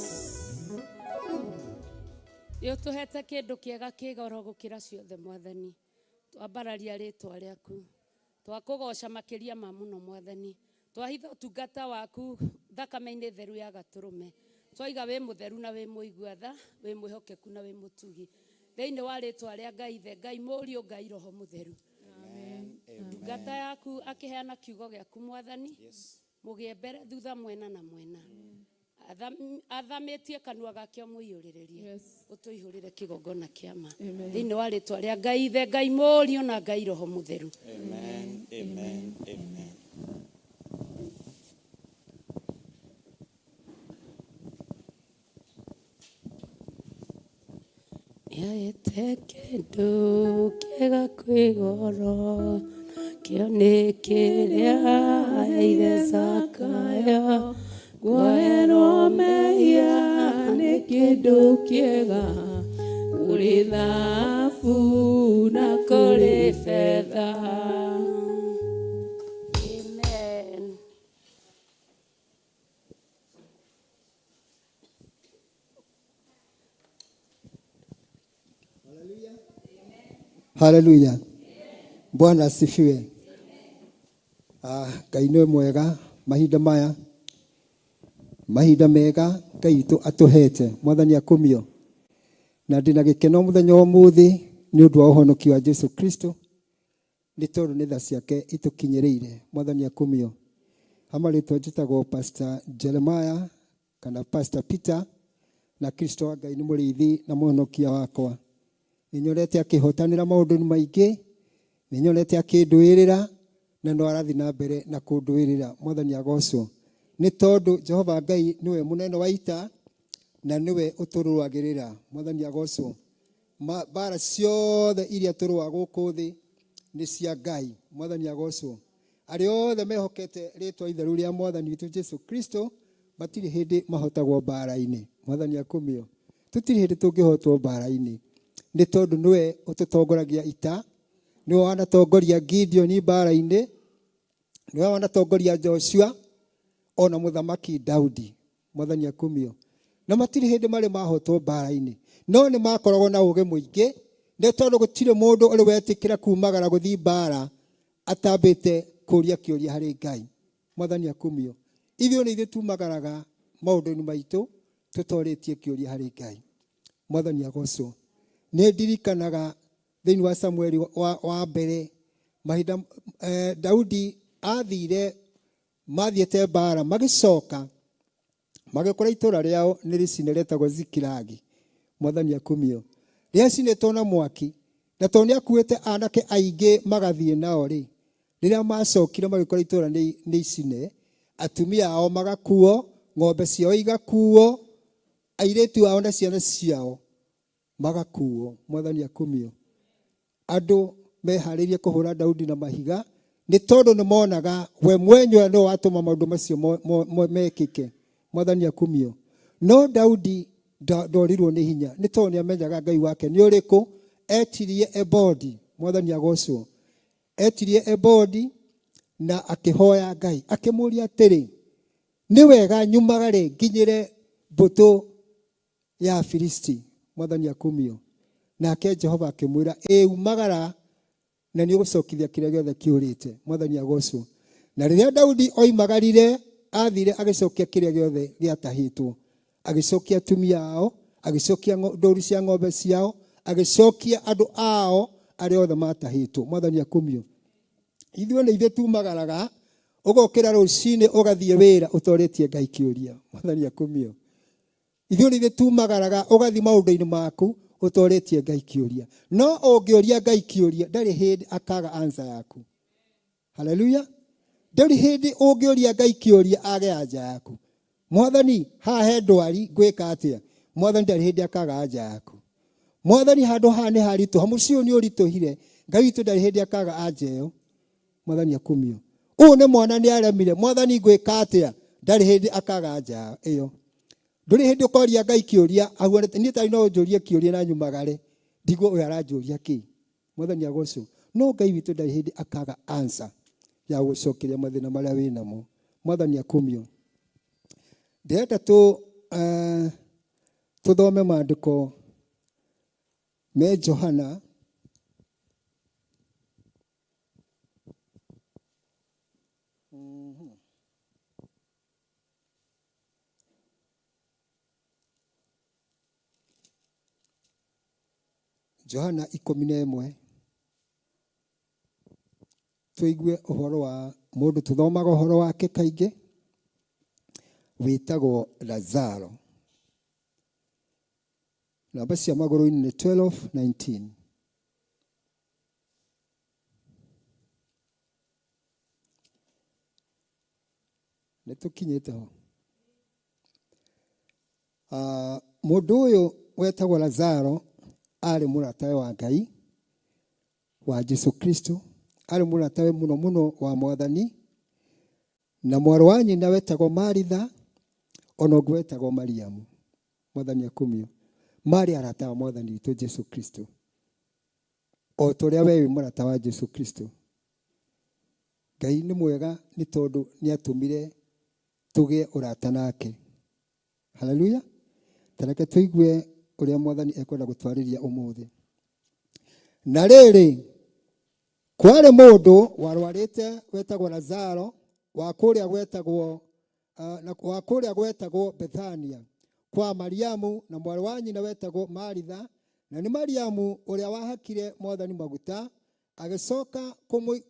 S5: Yo tuhete kindu kiega kigoro gukira ciothe Mwathani. Twambararia ritwa riaku. Twakugoca makiria ma muno Mwathani. Twahitha utungata waku thakame-ini theru ya gaturume. Twaiga we mutheru na we muiguatha, we mwihokeku na we mutugi. Thiini wa ritwa ria Ngai the Ngai Murio Ngai Roho Mutheru. Amen. Tungata yaku akiheana kiugo giaku Mwathani. Mugie mbere thutha mwena na mwena. Athametie kanua gake muiyuririe. Utuihurire kigongona kiama. Thiini wa ritwa ria Ngai the Ngai Murio na Ngai Roho Mutheru.
S4: Amen. Amen. Amen.
S5: Yaete kindu kiega kwigoro kio ni kiria ire sakaya guero meia ni kindu kiega kuri thahabu na kuri fedha. Amen.
S7: Haleluya. Bwana asifiwe. Ngai nĩ mwega mahinda maya. Mahinda mega Ngai tu atuhete. Mwathani akumio. Na ndina gĩkeno mũthenya wa ũmũthĩ nĩ ũndũ wa ũhonokio wa Jesu Kristo. Nĩ tondũ nĩ tha ciake itukinyĩrĩire. Mwathani akumio. Hamarĩtwo njĩtagwo Pastor Jeremiah kana Pastor Peter na Kristo wa Ngai nĩ mũrĩithi na mũhonokia wakwa. Ninyonete akihotanira maundu maingi, ninyonete akindwirira na no arathi na mbere na kundwirira. Mwathani agocwo ni tondu Jehova Ngai niwe munene wa ita na niwe utururagirira. Mwathani agocwo bara ciothe iria turwa guku thi ni cia Ngai. Mwathani agocwo ari othe mehokete ritwa itheru ria Mwathani witu Jesu Kristo matiri hindi mahotagwo bara-ini. Mwathani akumio tutiri hindi tungihotwo bara-ini ni tondu niwe ututongoragia ita, niwe wanatongoria Gideon bara-ini, niwe wanatongoria Joshua ona muthamaki Daudi. Mwathani akumio na matiri hindi mari mahotwo bara-ini no ni makoragwo na uge muingi ni tondu gutire mundu uri wetikira kumagara guthii bara atambite kuria kiuria hari Ngai. Mwathani akumio ithio ni tumagaraga maundu-ini maitu tutoritie kiuria hari Ngai. Mwathani agocwo ne dirikanaga thiini wa Samueli wa mbere mahinda Daudi athire mathiete bara magicoka magikora itura riao ni ricine retagwo Zikilagi. Mwathani akumio ria cinetwo na mwaki na tondu akuite anake aingi magathie nao ri riria macokire magikora itura ni icine, atumia ao magakuo, ng'ombe ciao igakuo, airitu ao na ciana ciao magakuo. Mwathani akumio andu meharirie kuhura Daudi na mahiga ni tondu ni monaga we mwenyewe no watuma maundu macio mekike. Mwathani akumio no Daudi dorirwo ni hinya ni tondu amenyaga Ngai wake ni uriku. Etirie Ebodi. Mwathani agocwo etirie Ebodi na akihoya Ngai akimuria atiri ni wega nyumagare nginyire mbutu ya Filisti. Mwathani akumio nake Jehova akimwira umagara na ni ugucokithia kiria giothe kiurite. Mwathani agocwo na riria Daudi oimagarire athire agicokia kiria giothe giatahitwo, agicokia atumia ao, agicokia ndũũru cia ng'ombe ciao, agicokia andu ao aria othe matahitwo. Mwathani akumio ithuĩ nĩ ithuĩ tumagaraga ugokira rucini ugathie wira utoritie Ngai kiuria. Mwathani akumio ithuĩ nĩ ithuĩ tumagaraga ugathi maundu-ini maku utoritie Ngai kiuria, no ungioria Ngai kiuria ndari hindi akaga answer yaku. Haleluya. Ndari hindi ungioria Ngai kiuria age anja yaku. Mwathani hahe ndwari gwika atia? Mwathani ndari hindi akaga anja yaku. Mwathani handu hane haritu hamucio ni urituhire Ngai witu ndari hindi akaga anja yo. Mwathani akumio une mwana ni aremire, Mwathani gwika atia? Ndari hindi akaga anja iyo. Nduri hindi ukoria Ngai kiuria ahuanite ni tari no njurie kiuria na nyumagare ndigo uyu aranjuria ki. Mwathani agocwo no Ngai witu ndari hindi akaga answer ya gucokeria mathina maria winamo. Mwathani akumio ndĩrenda tũthome maandĩko me Johana Johana 11 tuigue ũhoro wa mũndũ tuthomaga ũhoro wake kaingĩ wĩtagwo Lazaro. Namba cia magũrũ-inĩ nĩ 12:19. Nĩtũkinyĩte ho. Mũndũ ũyũ wetagwo Lazaro arĩ mũratawe wa Ngai wa Jesu Kristo, arĩ mũratawe mũno mũno wa Mwathani, na mwarĩ wa nyina wetagwo Maritha, ona ũngĩ wetagwo Mariamu. Mwathani akumio. Marĩ arata wa Mwathani witũ Jesu Kristo, o tũrĩa we wĩ mũrata wa Jesu Kristo. Ngai nĩ mwega nĩ tondũ nĩ atũmire tũgĩe ũrata nake. Haleluya. Tareke tũigue ũrĩa Mwathani ekwenda gũtwarĩria ũmũthĩ. Na rĩrĩ, kwarĩ mũndũ warwarĩte wetagwo Lazaro wa kũrĩa gwetagwo Bethania, kwa Mariamu na mwarĩ wa nyina wetagwo Maritha. Na nĩ Mariamu ũrĩa wahakire Mwathani maguta, agĩcoka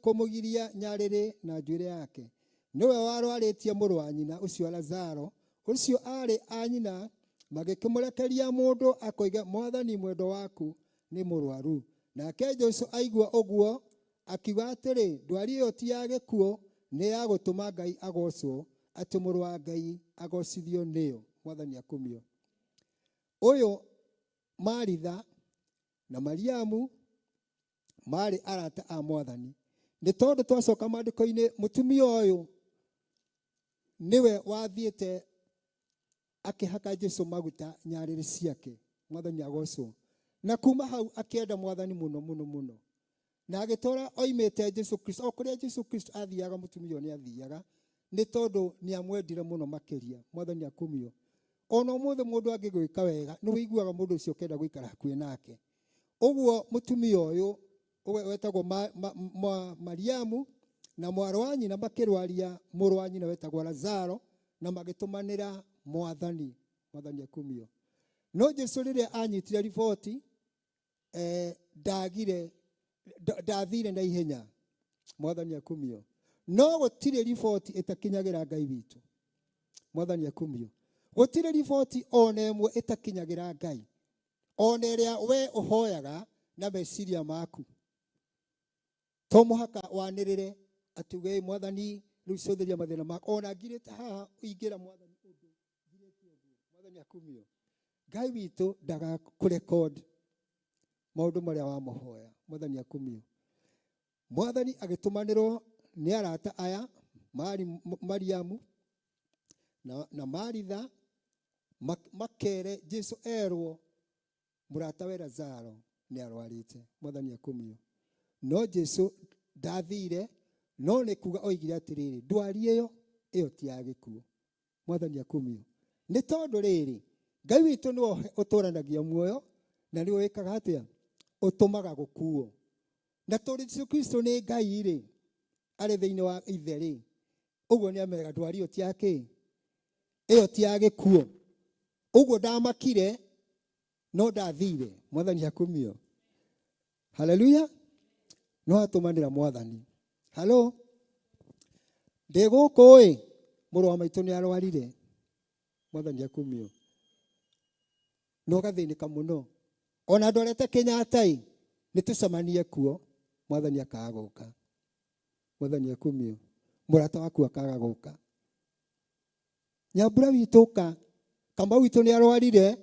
S7: kũmũgiria nyarĩrĩ na njuĩrĩ yake. Nĩwe warwarĩtie mũrũ wa nyina ũcio Lazaro, ũcio arĩ a nyina, magĩkĩmũrekeria mũndũ akoige, Mwathani mwendo waku nĩ mũrwaru. Nake Jesũ aigua ũguo, akiuga atĩrĩ, ndwari ĩyo ti ya gĩkuũ, nĩ ya gũtũma Ngai agocwo, atĩ mũrũ wa Ngai agocithio nĩyo. Mwathani akumio. Ũyũ Maritha na Mariamu marĩ arata a Mwathani. Nĩ tondũ twacoka maandĩko-inĩ, mũtumia ũyũ niwe wathiĩte akĩhaka Jesũ maguta nyarĩrĩ ciake. Mwathani agocwo. Na kuma hau akĩenda Mwathani mũno mũno mũno. Na agĩtũra oimĩte Jesũ Kristo, o kũrĩa Jesũ Kristo athiaga mũtumia ũyũ nĩ athiaga, nĩ tondũ nĩ amwendire mũno makĩria. Mwathani akumio. Ona ũmũthĩ mũndũ angĩgwĩka wega, nĩ wĩiguaga mũndũ ũcio ũkenda gũikara hakuhĩ nake. Ũguo mũtumia ũyũ wetagwo Mariamu na mwarĩ wa nyina makĩrwaria mũrũ wa nyina wetagwo Lazaro, na magĩtũmanĩra Mwathani. Mwathani akumio. No Jesũ rĩrĩa anyitire riboti, ndathire na ihenya. Mwathani akumio. No gũtirĩ riboti ĩtakinyagĩra Ngai witũ. Mwathani akumio. Gũtirĩ riboti ona ĩmwe ĩtakinyagĩra Ngai, ona ĩrĩa we ũhoyaga na meciria maku. To mũhaka wanĩrĩre atuge, Mwathani rĩu cũthĩria mathĩna maku, ona ngirĩte haha ũingĩra Mwathani ũndũ ngirĩte ũguo. Mwathani akumio. Ngai witũ ndagakũrekondi maũndũ marĩa wamũhoya. Mwathani akumio. Mwathani agĩtũmanĩrwo nĩ arata aya, Mariamu na Maritha, makere Jesũ erwo mũrata we Lazaro nĩ arwarĩte. Mwathani akumio. No Jesũ ndathire, no nĩ kuga oigire atĩrĩrĩ, ndwari ĩyo ti ya gĩkuũ. Mwathani akumio. Nĩ tondũ rĩrĩ, Ngai witũ nĩwe ũtũranagia muoyo, na nĩwe wĩkaga atĩa? Ũtũmaga gũkuo. Na tondũ Jesũ Kristo nĩ Ngai rĩ, arĩ thĩinĩ wa ithe rĩ, ũguo nĩ amega ndwari ĩyo ti ya kĩ? Ĩyo ti ya gĩkuũ. Ũguo ndamakire, no ndathire. Mwathani akumio. Haleluya. No atũmanĩra Mwathani. Halo. Ndĩ gũkũ mũrũ wa maitũ nĩ arwarire. Mwathani akumio. No gathĩnĩka mũno. Ona ndorete Kenyatta nĩ tũcemanie kuo, Mwathani akaga gũka. Mwathani akumio. Mũrata waku akaga gũka. Nyambura witũ Kamau witũ nĩ arwarire,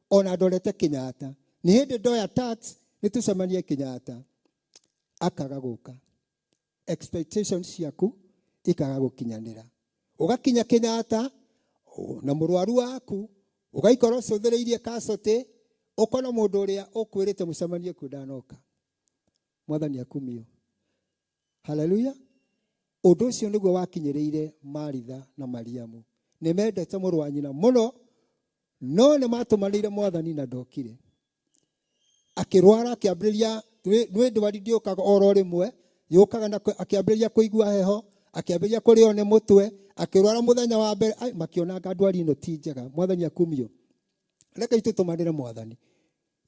S7: ona ndorete Kenyatta. Nĩ hĩndĩ ndoya tax nĩ tũcemanie Kenyatta, akaga gũka. Expectations ciaku ikaga gũkinyanĩra. Ũgakinya Kenyatta na mũrwaru waku, ũgaikora ũcũthĩrĩirie kacote, ũkona mũndũ ũrĩa ũkwĩrĩte mũcemanie kuo ndanoka. Mwathani akumio. Haleluya. Ũndũ ũcio nĩguo wakinyĩrĩire Maritha na Mariamu. nĩ mendete mũrũ wa nyina mũno, no nĩ matũmanĩire Mwathani na ndokire. Akĩrwara akĩambĩrĩria nĩ ndwari ndĩũkaga oro rĩmwe, yũkaga na akĩambĩrĩria kũigua heho, akĩambĩrĩria kũrĩo nĩ mũtwe, akĩrwara mũthenya wa mbere, makĩonanga ndwari ĩno ti njega. Mwathani akumio. Reke itũtũmanĩre Mwathani.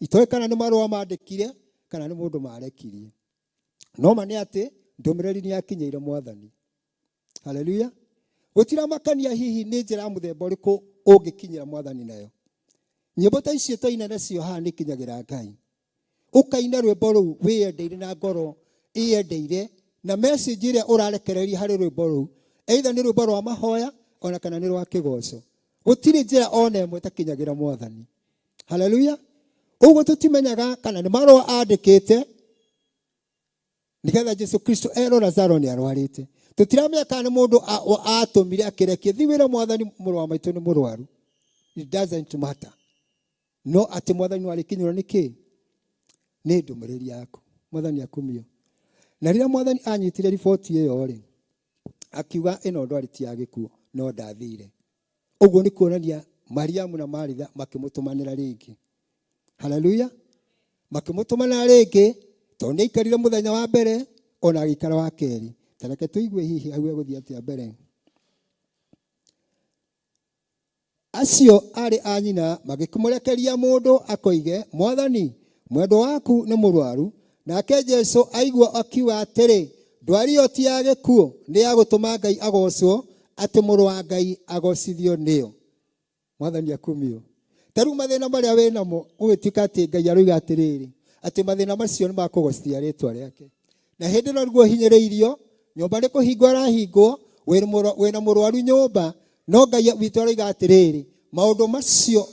S7: Itoĩ kana nĩ marũa mandĩkire kana nĩ mũndũ marekirie. No ma nĩ atĩ ndũmĩrĩri nĩ yakinyĩire Mwathani. Haleluya. Gũtiramakania hihi nĩ njĩra mũthemba ũrĩkũ ũngĩkinyĩra Mwathani nayo. Nyĩmbo ta icio tũina nacio haha nĩ ikinyagĩra Ngai. Ũkaina rwĩmbo rũu wĩyendeire na ngoro iyendeire, na message ĩrĩa ũrarekereria harĩ rwĩmbo rũu, either nĩ rwĩmbo rwa mahoya ona kana nĩ rwa kĩgoco. Gũtirĩ njĩra ona ĩmwe ĩtakinyagĩra Mwathani. Haleluya. Ũguo tũtimenyaga kana nĩ marũa andĩkĩte nĩgetha Jesu Kristo erwo Lazaro nĩ arwarĩte. Tũtiramenya kana nĩ mũndũ atũmire akĩrekia thiĩ wĩra Mwathani, mũrũ wa maitũ nĩ mũrwaru. It doesn't matter. No atĩ Mwathani warĩkinyĩrwo nĩ kĩ? Nĩ ndũmĩrĩri yaku. Mwathani akumio. Na rĩrĩa Mwathani anyitire riboti ĩyo rĩ, akiuga ĩno ndwari ti ya gĩkuũ, no ndathire. Ũguo nĩ kuonania Mariamu na Maritha makĩmũtũmanĩra rĩngĩ. Haleluya. Makĩmũtũmanĩra rĩngĩ tondũ nĩ aikarire mũthenya wa mbere ona agĩikara wa kerĩ. Tareke tũigue hihi hau egũthiĩ atĩa mbere. Acio arĩ a nyina magĩkĩmũrekeria mũndũ akoige, Mwathani, mwendwa waku nĩ mũrwaru. Nake Jesu aigua akiuga atĩrĩ, ndwari ĩyo ti ya gĩkuũ, nĩ ya gũtũma Ngai agocwo, atĩ mũrũ wa Ngai agocithio nĩyo. Mwathani akumio. Tarĩu mathĩna marĩa wĩ namo ũgĩtuĩka atĩ Ngai aroiga atĩrĩrĩ, atĩ mathĩna macio nĩ makũgocithia rĩĩtwa rĩake. Na hĩndĩ ĩno nĩguo hinyĩrĩirio, nyũmba nĩ kũhingwo arahingwo, wĩna mũrwaru nyũmba, no Ngai witũ aroiga atĩrĩrĩ, maũndũ macio,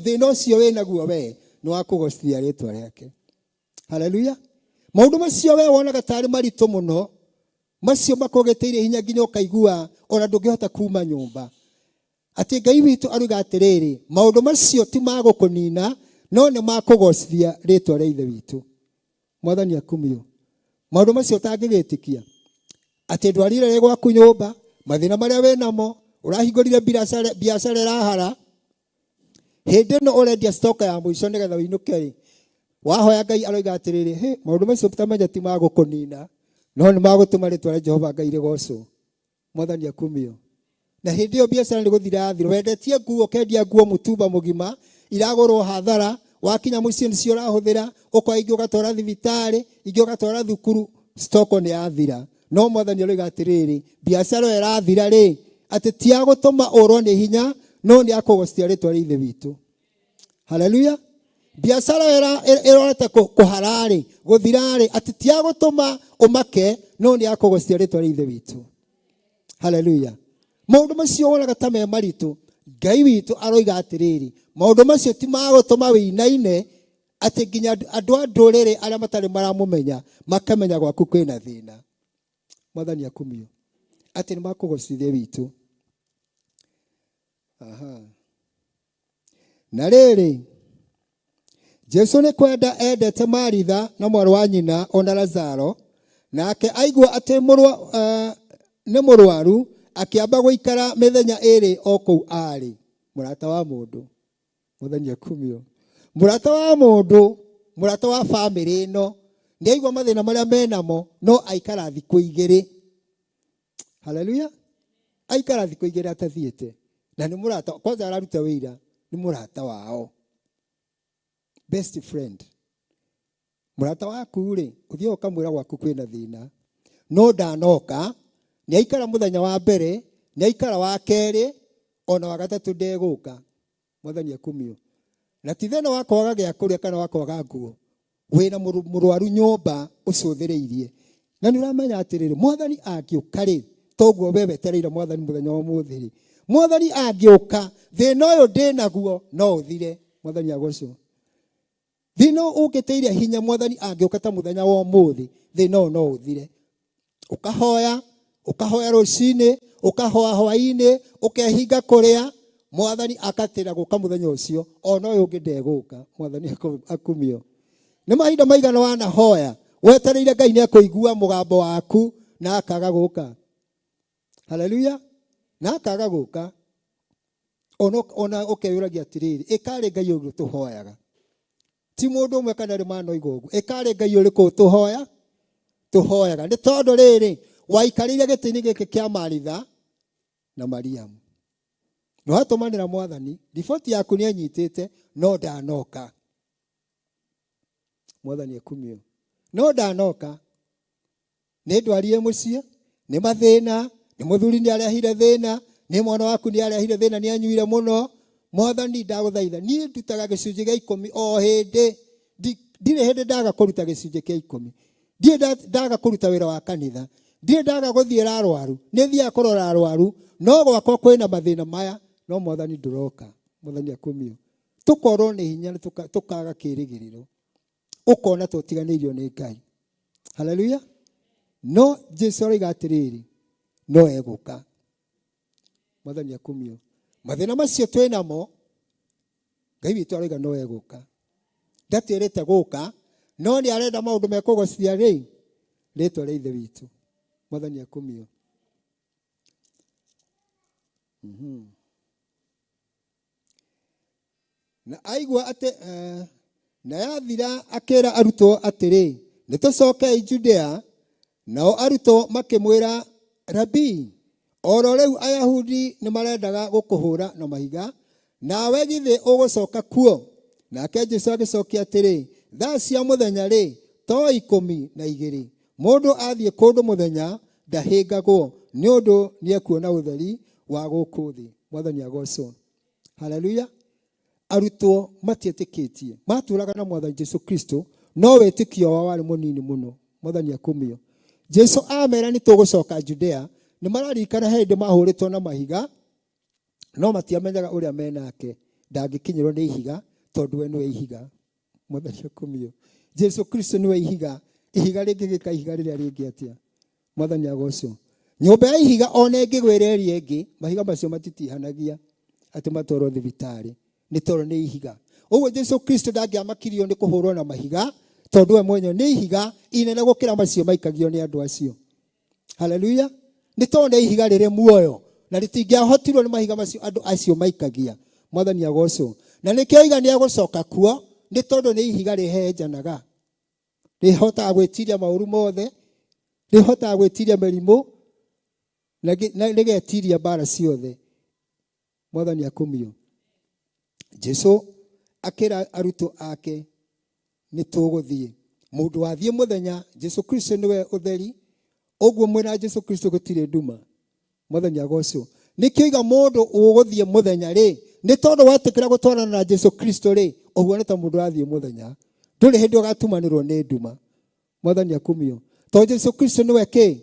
S7: thĩna ũcio wĩ naguo we nĩ wa kũgocithia rĩĩtwa rĩake. Haleluya. Maũndũ macio we wonaga tarĩ maritũ mũno, macio makũgĩtĩire hinya nginya ũkaigua ona ndũngĩhota kuma nyũmba. Atĩ Ngai witũ aroiga atĩrĩrĩ, maũndũ macio ti magũkũnina, no nĩ makũgocithia rĩĩtwa rĩa Ithe witũ. Mwathani akumio. Maũndũ macio ũtangĩgĩtĩkia, atĩ ndwari ĩrĩa ĩ gwaku nyũmba, mathĩna marĩa wĩ namo, ũrahingũrire biacara ĩrahara, hĩndĩ ĩno ũrendia stock ya mũico nĩgetha ũinũke, wahoya Ngai aroiga atĩrĩrĩ, maũndũ macio ũtamenya ti magũkũnina, no nĩ magũtũma rĩĩtwa rĩa Jehova Ngai rĩgocwo. Mwathani akumio. Na hĩndĩ ĩyo biacara nĩ gũthira yathira, wendetie nguo, ũkendia nguo mũtumba mũgima, iragũrwo hathara, wakinya mũciĩ nĩcio ũrahũthĩra, ũkoya ingĩ ũgatwara thibitarĩ, ingĩ ũgatwara thukuru, stock nĩ yathira. No Mwathani aroiga atĩrĩrĩ, biacara ĩyo ĩrathira rĩ, atĩ ti ya gũtũma ũrwo nĩ hinya, no nĩ ya kũgocithia rĩĩtwa rĩa Ithe witũ. Haleluya. Biacara ĩrorete kũhara rĩ, gũthira rĩ, atĩ ti ya gũtũma ũmake, no nĩ ya kũgocithia rĩĩtwa rĩa Ithe witũ. Haleluya. Maũndũ macio wonaga ta me maritũ, Ngai witũ aroiga atĩrĩrĩ, maũndũ macio ti magũtũma wĩinaine, atĩ nginya andũ a ndũrĩrĩ arĩa matarĩ maramũmenya makamenya gwaku kwĩna thĩna. Mwathani akumio. Atĩ nĩ makũgocithia witũ. Na rĩrĩ, Jesu nĩ kwenda endete Maritha na mwarĩ wa nyina ona Lazaro, nake aigua atĩ nĩ mũrwaru, akĩamba gũikara mĩthenya ĩrĩ o kũu arĩ. Mũrata wa mũndũ. Mwathani akumio. Mũrata wa mũndũ, mũrata wa bamĩrĩ ĩno, nĩ aigua mathĩna marĩa menamo, no aikara thikũ igĩrĩ. Haleluya. Aikara thikũ igĩrĩ atathiĩte. Na nĩ mũrata, kwanza araruta wĩira, nĩ mũrata wao. Best friend. Mũrata waku rĩ, ũthiĩ ũkamwĩra gwaku kwĩna thĩna, no ndanoka, nĩ aikara mũthenya wa mbere, nĩ aikara wa kerĩ, ona wa gatatũ ndegũka. Mwathani akumio. Na ti thĩna wa kwaga gĩa kũrĩa kana wa kwaga nguo, wĩna mũrwaru nyũmba ũcũthĩrĩirie. Na nĩ ũramenya atĩrĩrĩ, Mwathani angĩũka rĩ, toguo we wetereire Mwathani mũthenya wa ũmũthĩ rĩ, Mwathani angĩũka, thĩna ũyũ ndĩ naguo no ũthire. Mwathani agocwo. Thĩna ũngĩteire hinya Mwathani angĩũka ta mũthenya wa ũmũthĩ, thĩna ũyũ no ũthire. Ũkahoya rũcinĩ, ũkahoya hwaĩ-inĩ, ũkehinga kũrĩa, Mwathani akatĩra gũka mũthenya ũcio, ona ũyũ ũngĩ ndegũka. Mwathani akumio. Nĩ mahinda maigana wanahoya, wetereire Ngai nĩ akũigua mũgambo waku na akaga gũka. Haleluya. Na akaga gũka. ona ukeyuragia atiriri ikari ngai ugu tuhoyaga ti mundu umwe kana ri mano igogu ikari ngai uriku tuhoyaga ni tondu riri waikarire gitini giki kia Maritha na Mariamu no hatumanira mwathani riboti yaku ni anyitite no ndanoka mwathani ekumio no ndanoka ni ndwarie mucie ni mathina ni muthuri ni arehire thina ni mwana waku ni arehire thina ni anyuire muno mwathani ndaguthaitha ni ndutaga gicunji gia 10 o hindi ndire hindi ndaga kuruta gicunji kia 10 ndire ndaga kuruta wira wa kanitha ndire ndaga guthiira arwaru ni thia kurora arwaru no gwakwa kwina mathina maya no mwathani nduroka mwathani akumio tukorwo ni hinya tukaga kirigiriro ukona tutiganirio ni Ngai haleluya no Jesu oiga atiriri no eguka mwathani akumio mathina macio twinamo Ngai witu oiga no eguka ndatirite guka no ni arenda maundu mekugocithia ri ritwa ria ithe witu mwathani akumio na aigua ate na yathira akera aruto atiri nitucokei Judea nao aruto makimwira Rabi oro riu Ayahudi ni marendaga gukuhura na mahiga nawe githe ugucoka kuo nake Jesu agicokia atiri thaa cia muthenya ri to 12 mundu athie kundu muthenya ndahingagwo ni undu ni ekuona utheri wa guku thi mwathani agocwo haleluya arutwo matietikitie maturaga na mwathani Jesu Kristo no wetikio wa wari munini muno mwathani akumio Jesu amera ni tugucoka Judea ni mararikana hindi mahuritwo na mahiga no matiamenyaga uria menake ndangikinyirwo ni ihiga tondu we ni ihiga mwathani akumio Jesu Kristo ni ihiga ihiga ringi gika ihiga riria ringi atia mwathani agocwo nyumba ya ihiga ona ingigwireria ingi mahiga macio matitihanagia ati matoro thibitari ni toro ni ihiga uguo Jesu Kristo ndangiamakirio ni kuhurwo na mahiga tondu we mwenye ni ihiga inene gukira macio maikagio ni andu acio haleluya ni tondu ihiga riri muoyo na ritingiahotirwo ni mahiga macio andu acio maikagia mwathani agocwo na nikio iga ni agucoka kuo ni tondu ni ihiga rihenjanaga rihotaga gwitiria mauru mothe rihotaga gwitiria merimu na rigetiria bara ciothe mwathani akumio Jesu akira aruto ake ni tuguthie mundu wathie muthenya Jesu Kristo niwe utheri uguo mwena Jesu Kristo gutire nduma mwathani agocwo nikio iga mundu uguthie muthenya ri ni tondu watikira gutwarana na Jesu Kristo ri uguo ni ta mundu athie muthenya nduri hindi ugatumanirwo ni nduma mwathani akumio to Jesu Kristo niwe ki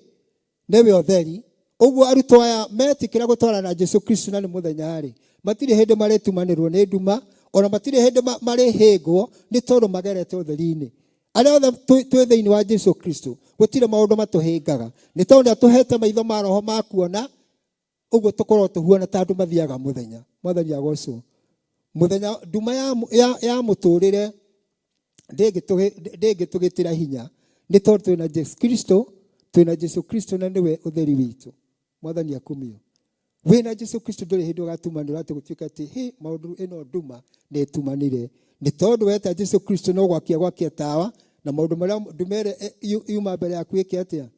S7: niwe utheri uguo aruto aya metikira gutwarana na Jesu Kristo na ni muthenya ri matire hindi maretumanirwo ni nduma ona matire hindi marehingwo ni tondu magerete utheri-ini aria othe twi thiini wa Jesu Kristo gutire maundu matuhingaga ni tondu atuhete maitho ma roho ma kuona uguo tukorwo tuhuana ta andu mathiaga muthenya mwathani agocwo muthenya nduma ya muturire ndingitugitira hinya ni tondu twina Jesu Kristo na niwe utheri witu mwathani akumio wina Jesu Kristo nduri hindi ugatumanira ati gutuika ati maundu ino nduma ni tumanire ni tondu weta Jesu Kristo no gwakia tawa na maundu maria ndumere yuma mbere yaku iki atia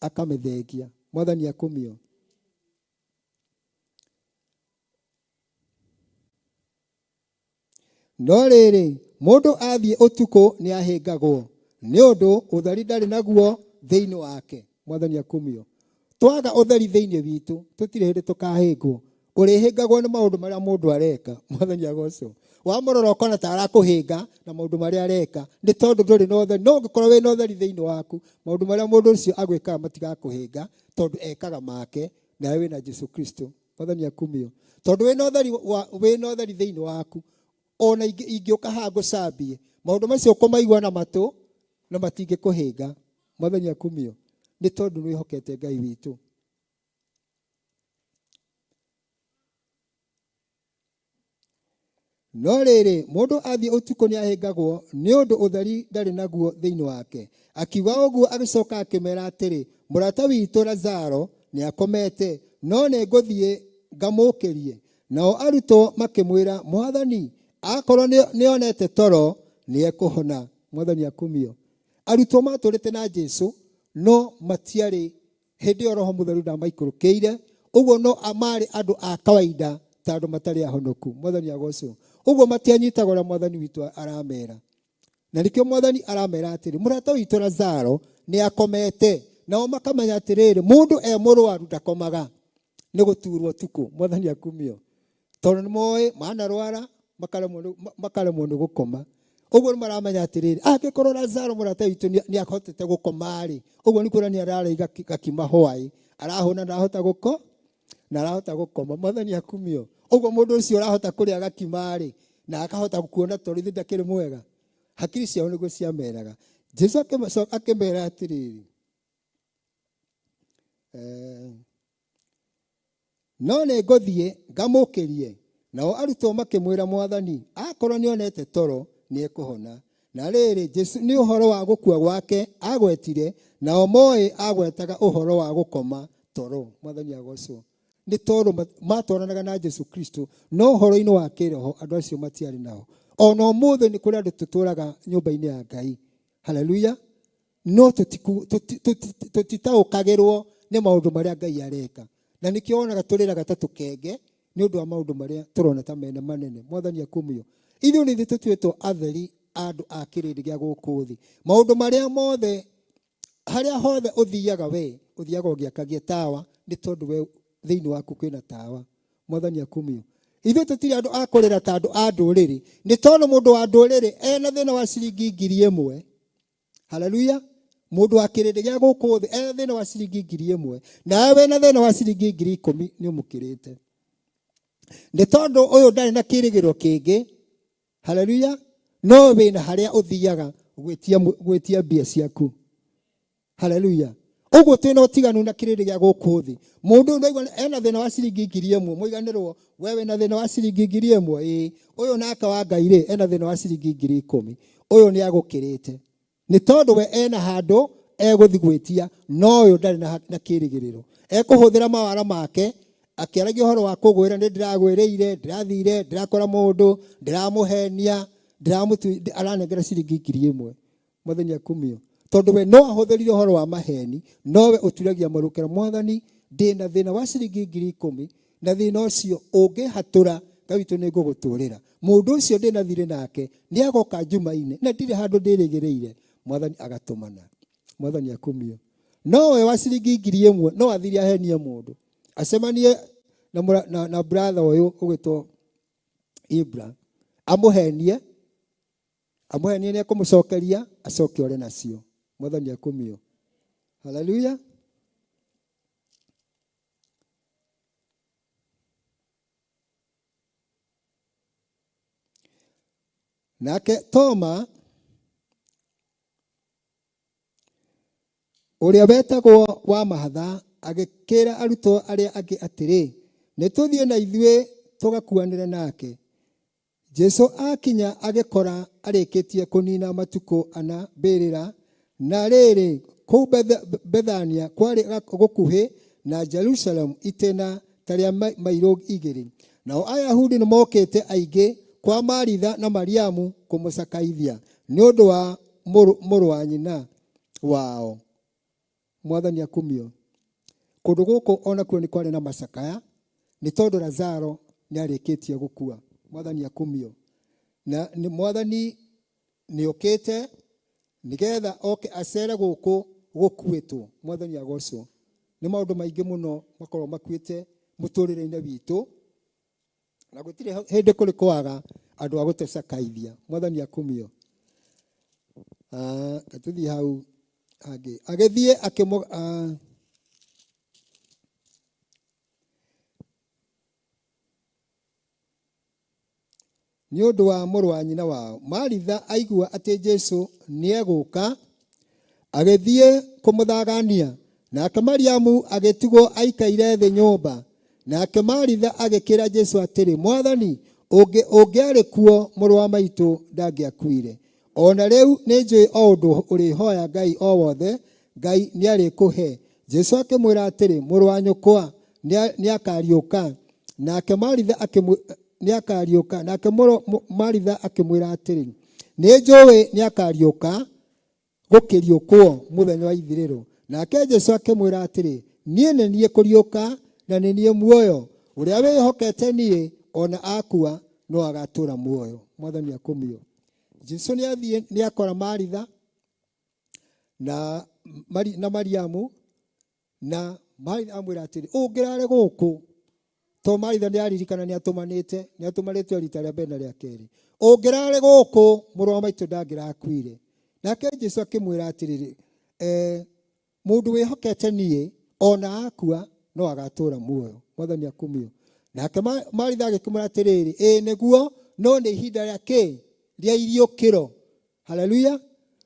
S7: akamethengia mwathani akumio no riri mundu athie utuko ni ahingagwo ni undu utheri ndari naguo thiini wake mwathani akumio twaga utheri thiini witu tutire hindi tukahingwo urihingagwo ni maundu maria mundu areka mwathani agocwo wamurora ukona ta arakuhinga na maundu maria areka ni tondu nduri na utheri no ngikorwo wina utheri thiini waku maundu maria mundu ucio agwikaga matigakuhinga tondu ekaga make nawe wina Jesu Kristo mwathani akumio tondu wina utheri thiini waku ona ingiuka ha ngucambie maundu macio kumaigua na matu na matingikuhinga mwathani akumio ni tondu ni hokete Ngai witu no riri mundu athie utuko ni ahingagwo ni undu utheri ndari naguo thiini wake akiuga uguo agicoka akimera atiri murata witu Lazaro ni akomete no ne nguthie ngamukirie Nao arutwo makĩmwĩra, Mwathani, akorwo nĩonete toro nĩekũhona. Mwathani akumio. Arutwo matũrĩte na Jesu no matiarĩ hĩndĩ ĩyo Roho Mũtheru ndamaikũrũkĩire. Ũguo no amarĩ andũ a kawaida ta andũ matarĩ ahonoku. Mwathani agocwo. Ũguo matianyitaga ũrĩa Mwathani witũ aramera. Na nĩkĩo Mwathani aramera atĩrĩ, mũrata witũ Lazaro nĩakomete. Nao makamenya atĩrĩrĩ, mũndũ mũrũaru ndakomaga, nĩ gũturwo tukũ. Mwathani akumio. Tondũ nĩmoĩ manarwara makaremwo nĩ gũkoma. Ũguo nĩmaramenya atĩrĩrĩ, angĩkorwo Lazaro mũrata witũ nĩahotete gũkoma-rĩ, ũguo nĩ kuonania ararĩ gakima hwaĩ, arahũna na arahota gũkoma. Mwathani akumio. Ũguo mũndũ ũcio arahota kũrĩa gakima-rĩ na akahota kuona toro ithe ndakĩrĩ mwega. Hakiri ciao nĩguo ciameraga. Jesu akĩmera atĩrĩrĩ, no nĩngũthiĩ ngamũkĩrie. Nao arutwo makĩmwĩra, Mwathani, akorwo nĩonete toro nĩekũhona. Na rĩrĩ, Jesu nĩ ũhoro wa gũkua gwake agwetire, nao moĩ agwetaga ũhoro wa gũkoma toro. Mwathani agocwo. Nĩ toro matwaranaga na Jesu Kristo, no ũhoro-inĩ wa kĩroho andũ acio matiarĩ nao. Ona ũmũthĩ nĩ kũrĩ andũ tũtũraga nyũmba-inĩ ya Ngai. Haleluya. No tũtitaũkagĩrwo nĩ maũndũ marĩa Ngai areka. Na nĩkĩo wonaga tũrĩraga ta tũkenge nĩ ũndũ wa maũndũ marĩa tũrona ta mene manene. Mwathani akumio. Ithuĩ nĩ tũtuĩtwo atheri andũ a kĩrĩndĩ gĩa gũkũ thĩ. Maũndũ marĩa mothe, harĩa hothe ũthiaga ũthiaga ũgĩakagia tawa, nĩ tondũ we thĩinĩ waku kwĩna tawa. Mwathani akumio. Ithuĩ tũtirĩ andũ a kũrĩra ta andũ a ndũrĩrĩ, nĩ tondũ mũndũ wa ndũrĩrĩ ena thĩna wa ciringi 1,000. Haleluya. Mũndũ wa kĩrĩndĩ gĩa gũkũ thĩ ena thĩna wa ciringi 1,000, nawe wĩna thĩna wa ciringi 10,000 nĩ ũmũkĩrĩte. Nĩ tondũ ũyũ ndarĩ na kĩrĩgĩrĩro kĩngĩ. Haleluya. No wĩna harĩa ũthiaga gwĩtia mbia ciaku. Haleluya. Ũguo twĩna ũtiganu na kĩrĩndĩ gĩa gũkũ thĩ. Mũndũ ũyũ ena thĩna wa ciringi 1,000, mũiganĩrwo we wĩna thĩna wa ciringi 1,000, ũyũ naka wa Ngai ena thĩna wa ciringi 10,000. Ũyũ nĩ agũkĩrĩte. Nĩ tondũ we ena handũ egũthi gwĩtia, no ũyũ ndarĩ na kĩrĩgĩrĩro. Ekũhũthĩra mawara make akĩaragia ũhoro wa kũgwĩra, nĩ ndĩragwĩrĩire, ndĩrathire, ndĩrakora mũndũ, ndĩramũhenia, aranengera ciringi 1,000. Mwathani akumio. Tondũ we no ahũthĩrire ũhoro wa maheni, no we ũturagia marũkĩra, Mwathani, ndĩna thĩna wa ciringi 10,000, na thĩna ũcio ũngĩhatũra Ngai witũ nĩ ngũgũtũrĩra. Mũndũ ũcio ndĩna thirĩ nake nĩ agoka Jumaine na ndirĩ handũ ndĩrĩgĩrĩire. Mwathani agatũmana. Mwathani akumio. No we wa ciringi 1,000 no athiri ahenie mũndũ, acemanie na brother ũyũ ũgĩtwo Ibra, amũhenie nĩ ekũmũcokeria acoke ore nacio. Mwathani akumio. Haleluya. Nake Toma ũrĩa wetagwo wa mahatha agĩkĩra arutwo arĩa angĩ atĩrĩ, nĩ tũthiĩ na ithuĩ tũgakuanĩre nake. Jesu akinya agĩkora arĩkĩtie kũnina matukũ 4 mbĩrĩra, na rĩrĩ kũu Bethania kwarĩ gũkuhĩ na Jerusalemu itĩna ta rĩa mairũ 2. Nao Ayahudi nĩ mokĩte aingĩ kwa Maritha na Mariamu kũmũcakaithia nĩ ũndũ wa mũrũ wa nyina wao. Mwathani akumio. Kũndũ gũkũ onakuo nĩ kwarĩ na macakaya, nĩ tondũ Lazaro nĩ arĩkĩtie gũkua. Mwathani akumio. Na Mwathani nĩ okĩte nĩgetha oke acere gũkũ gũkuĩtwo. Mwathani agocwo. Nĩ maũndũ maingĩ mũno makorwo makuĩte mũtũrĩre-inĩ witũ, na gũtirĩ hĩndĩ kũrĩ kwaga andũ a gũtũcakaithia. Mwathani akumio. Tũthiĩ hau hangĩ. Agĩthiĩ nĩ ũndũ wa mũrũ wa nyina wao. Maritha aigua atĩ Jesu nĩ egũka, agĩthiĩ kũmũthagania, nake Mariamu agĩtigwo aikaire thĩ nyũmba. Nake Maritha agĩkĩra Jesu atĩrĩ, Mwathani, ũngĩarĩ kuo mũrũ wa maitũ ndangĩakuire. Ona rĩu nĩ njũĩ o ũndũ ũrĩhoya Ngai o wothe, Ngai nĩ arĩkũhe. Jesu akĩmwĩra atĩrĩ, mũrũ wa nyũkwa nĩ akariũka. nake Maritha nĩakariũka, nake Maritha akĩmwĩra atĩrĩ, nĩnjũĩ nĩakariũka gũkĩriũkwo mũthenya wa ithirĩro. Nake Jesũ akĩmwĩra atĩrĩ, niĩ nĩ niĩ kũriũka na nĩ niĩ muoyo, ũrĩa wĩhokete niĩ ona akua no agatũũra muoyo. Mwathani akũmio. Jesũ nĩathiĩ nĩakora Maritha na Mariamu, na Maritha amwĩra atĩrĩ, ũngĩrare gũkũ, to Maritha nĩaririkana nĩatũmanĩtwo rita rĩa mbere na rĩa kerĩ, ũngĩrare gũkũ mũrũ wa maitũ ndangĩrakuire. Nake Jesũ akĩmwĩra atĩrĩrĩ, mũndũ wĩhokete niĩ ona akua no agatũũra muoyo. Mwathani akũmio. Nake Maritha agĩkĩmwĩra atĩrĩrĩ, nĩguo, no nĩ ihinda rĩa kĩ? Rĩa iriũkĩro. Haleluya.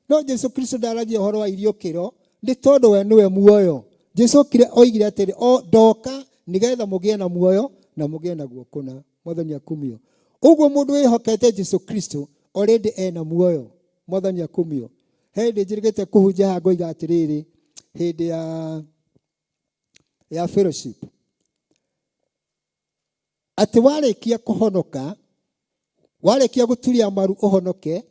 S7: No Jesũ Kristo ndaragia ũhoro wa iriũkĩro, nĩ tondũ we nĩwe muoyo. Jesũ oigire atĩrĩ, ndoka nĩgetha mũgĩe na muoyo na mũgĩe naguo kũna. Mwathani akũmio. Ũguo mũndũ wĩhokete Jesũ Kristo already ena muoyo. Mwathani akũmio. Hĩndĩ njĩrĩgĩte kũhunjia haha ngoiga atĩrĩrĩ, hĩndĩ ya fellowship, atĩ warĩkia kũhonoka, warĩkia gũturia maru ũhonoke,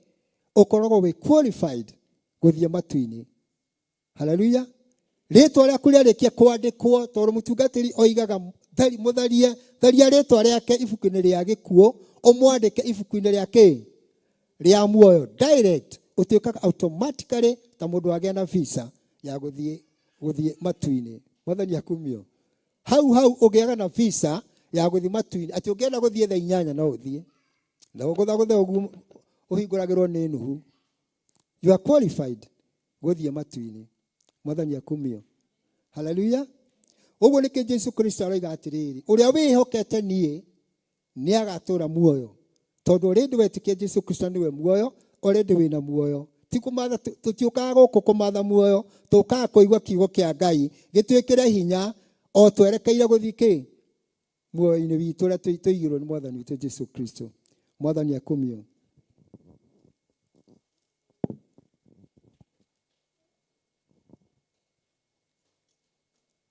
S7: ũkoragwo wĩ qualified gũthiĩ matu-inĩ. Haleluya. Rĩtwa rĩaku rĩarĩkia kwandĩkwo, tondũ mũtungatĩri oigaga mũtharia rĩtwa rĩake ibuku-inĩ rĩa gĩkuũ, ũmwandĩke ibuku-inĩ rĩake rĩa muoyo. Direct ũtuĩkaga automatically ta mũndũ wagĩa na visa ya gũthiĩ matu-inĩ. Mwathani akumio. Hau ũgĩaga na visa ya gũthiĩ matu-inĩ, atĩ ũngĩenda gũthiĩ thaa 8 no ũthiĩ. Na ũgũthagũtha ũguo ũhingũragĩrwo nĩ nuhu. You are qualified gũthiĩ matu-inĩ. Mwathani akumio. Haleluya. Ũguo nĩkĩ Jesũ Kristo aroiga atĩrĩrĩ, ũrĩa wĩhokete niĩ nĩ agatũũra muoyo. Tondũ rĩndĩ wetĩkia Jesũ Kristo nĩwe muoyo, already wĩna muoyo. Ti kũmatha, tũtiũkaga gũkũ kũmatha muoyo, tũkaga kũigua kiugo kĩa Ngai gĩtuĩkĩre hinya o twerekeire gũthiĩ kĩ? Muoyo-inĩ witũ ũrĩa tũigĩrwo nĩ Mwathani witũ Jesũ Kristo. Mwathani akumio.